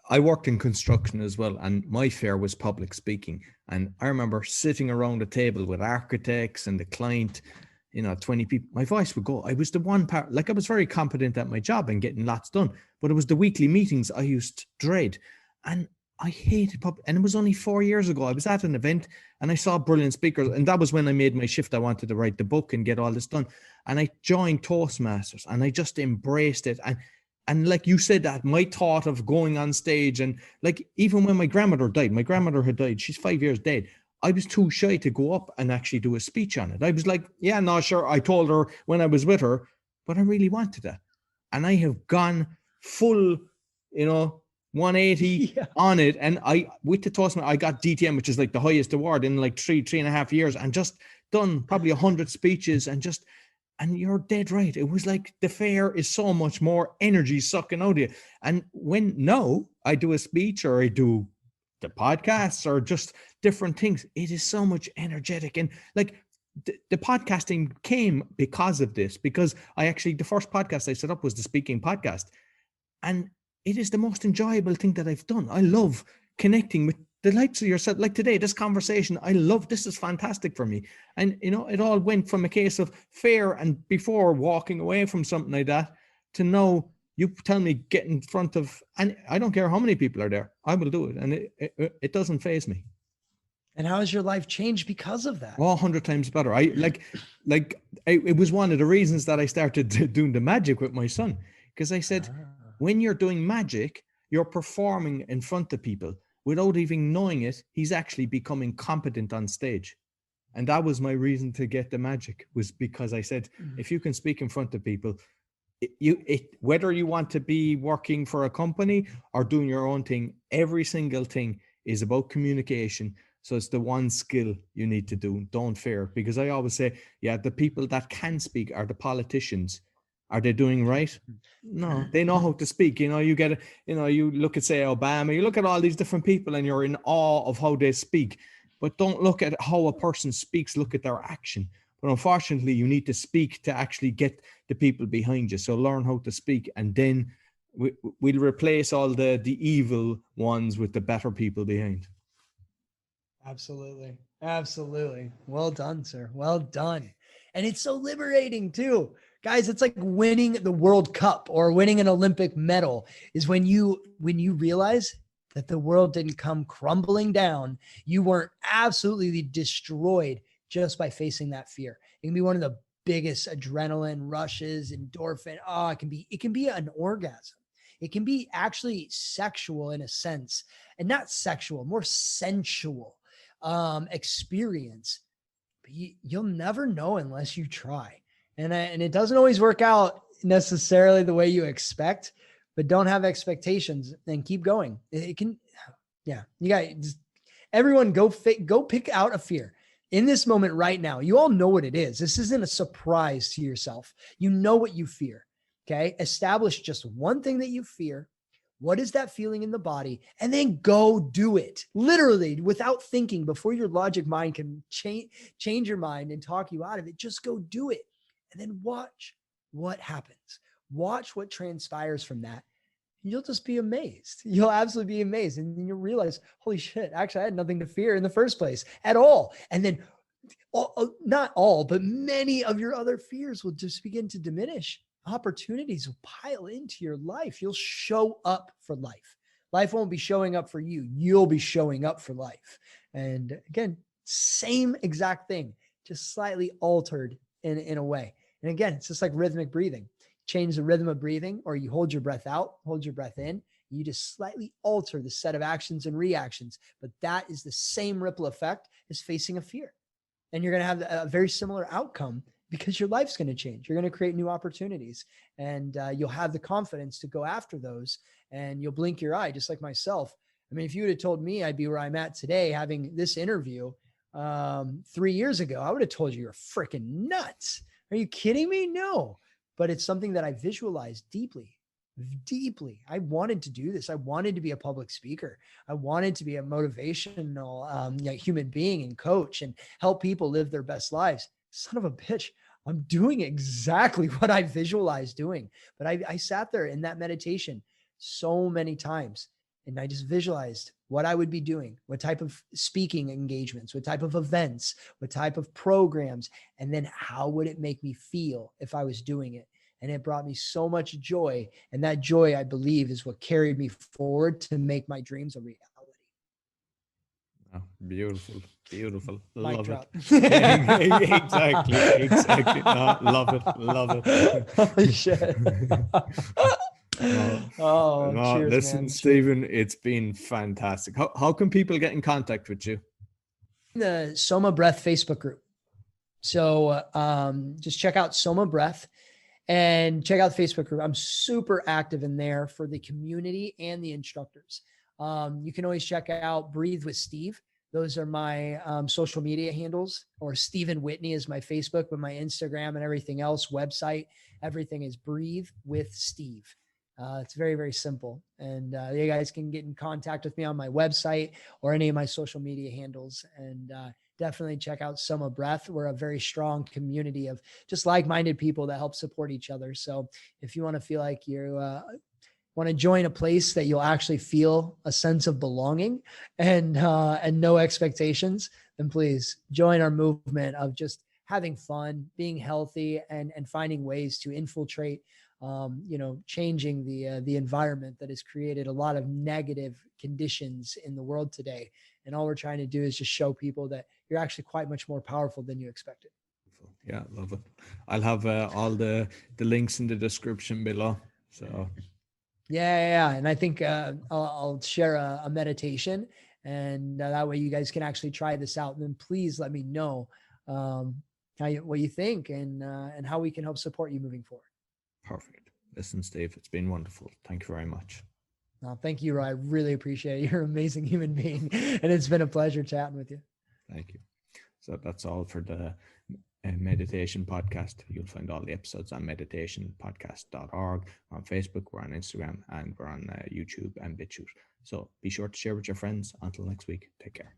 I worked in construction as well. And my fear was public speaking. And I remember sitting around a table with architects and the client, 20 people, my voice would go. I was the one part, like I was very competent at my job and getting lots done, but it was the weekly meetings I used to dread. And I hated public. And it was only 4 years ago. I was at an event and I saw brilliant speakers. And that was when I made my shift. I wanted to write the book and get all this done. And I joined Toastmasters and I just embraced it. And like you said, that my thought of going on stage, and like, even when my grandmother had died, she's 5 years dead. I was too shy to go up and actually do a speech on it. I was like, yeah, no, sure. I told her when I was with her, but I really wanted that. And I have gone full, 180 on it. And with the Toastmaster, I got DTM, which is like the highest award in like 3.5 years, and just done probably 100 speeches and you're dead right. It was like the fair is so much more energy sucking out of you. And when now I do a speech or I do the podcasts or just different things, it is so much energetic. And like the podcasting came because of this, because the first podcast I set up was the speaking podcast. And it is the most enjoyable thing that I've done. I love connecting with the likes of yourself. Like today, this conversation, this is fantastic for me. And, it all went from a case of fear and before walking away from something like that to now you tell me get in front of, and I don't care how many people are there, I will do it. And it doesn't faze me. And how has your life changed because of that? 100 times better. It was one of the reasons that I started doing the magic with my son, because I said, when you're doing magic, you're performing in front of people without even knowing it. He's actually becoming competent on stage. And that was my reason to get the magic, was because I said, if you can speak in front of people, whether you want to be working for a company or doing your own thing, every single thing is about communication. So it's the one skill you need to do. Don't fear. Because I always say, the people that can speak are the politicians. Are they doing right? No, they know how to speak. You look at, say, Obama, you look at all these different people and you're in awe of how they speak. But don't look at how a person speaks, look at their action. But unfortunately, you need to speak to actually get the people behind you. So learn how to speak, and then we'll replace all the evil ones with the better people behind. Absolutely. Absolutely. Well done, sir. Well done. And it's so liberating too. Guys, it's like winning the World Cup or winning an Olympic medal is when you realize that the world didn't come crumbling down. You weren't absolutely destroyed just by facing that fear. It can be one of the biggest adrenaline rushes, endorphin. It can be an orgasm. It can be actually sexual in a sense, and not sexual, more sensual experience. But you'll never know unless you try. And it doesn't always work out necessarily the way you expect, but don't have expectations and keep going. It can, you got everyone go pick out a fear in this moment right now. You all know what it is. This isn't a surprise to yourself. You know what you fear. Okay. Establish just one thing that you fear. What is that feeling in the body? And then go do it literally without thinking, before your logic mind can change your mind and talk you out of it. Just go do it. And then watch what happens. Watch what transpires from that. And you'll just be amazed. You'll absolutely be amazed. And then you'll realize, holy shit, actually I had nothing to fear in the first place at all. And then not all, but many of your other fears will just begin to diminish. Opportunities will pile into your life. You'll show up for life. Life won't be showing up for you. You'll be showing up for life. And again, same exact thing, just slightly altered in a way. And again, it's just like rhythmic breathing. Change the rhythm of breathing, or you hold your breath out, hold your breath in. You just slightly alter the set of actions and reactions. But that is the same ripple effect as facing a fear. And you're going to have a very similar outcome, because your life's going to change. You're going to create new opportunities, and you'll have the confidence to go after those, and you'll blink your eye, just like myself. I mean, if you would have told me I'd be where I'm at today, having this interview 3 years ago, I would have told you you're freaking nuts. Are you kidding me? No, but it's something that I visualized deeply. I wanted to do this. I wanted to be a public speaker. I wanted to be a motivational human being and coach and help people live their best lives. Son of a bitch, I'm doing exactly what I visualized doing. But I sat there in that meditation so many times, and I just visualized what I would be doing, what type of speaking engagements, what type of events, what type of programs, and then how would it make me feel if I was doing it? And it brought me so much joy. And that joy, I believe, is what carried me forward to make my dreams a reality. Oh, beautiful. Mic Love drop. it. Exactly. No, love it. Holy shit. Cheers, listen, man. Stephen, it's been fantastic. How can people get in contact with you? the SOMA Breath Facebook group. So just check out SOMA Breath and check out the Facebook group. I'm super active in there for the community and the instructors. You can always check out Breathe with Steve. Those are my social media handles, or Stephen Whitney is my Facebook, but my Instagram and everything else, website, everything is Breathe with Steve. It's very, very simple. And you guys can get in contact with me on my website or any of my social media handles. And definitely check out SOMA Breath. We're a very strong community of just like-minded people that help support each other. So if you want to feel like you want to join a place that you'll actually feel a sense of belonging and no expectations, then please join our movement of just having fun, being healthy, and finding ways to infiltrate, changing the environment that has created a lot of negative conditions in the world today. And all we're trying to do is just show people that you're actually quite much more powerful than you expected. Yeah, love it. I'll have all the links in the description below. So yeah. And I think I'll share a meditation, and that way you guys can actually try this out. And then please let me know what you think and how we can help support you moving forward. Perfect. Listen, Steve, it's been wonderful. Thank you very much. Thank you, Roy. I really appreciate it. You're an amazing human being, and it's been a pleasure chatting with you. Thank you. So that's all for the meditation podcast. You'll find all the episodes on meditationpodcast.org. We're on Facebook, we're on Instagram, and we're on YouTube and BitChute. So be sure to share with your friends. Until next week, take care.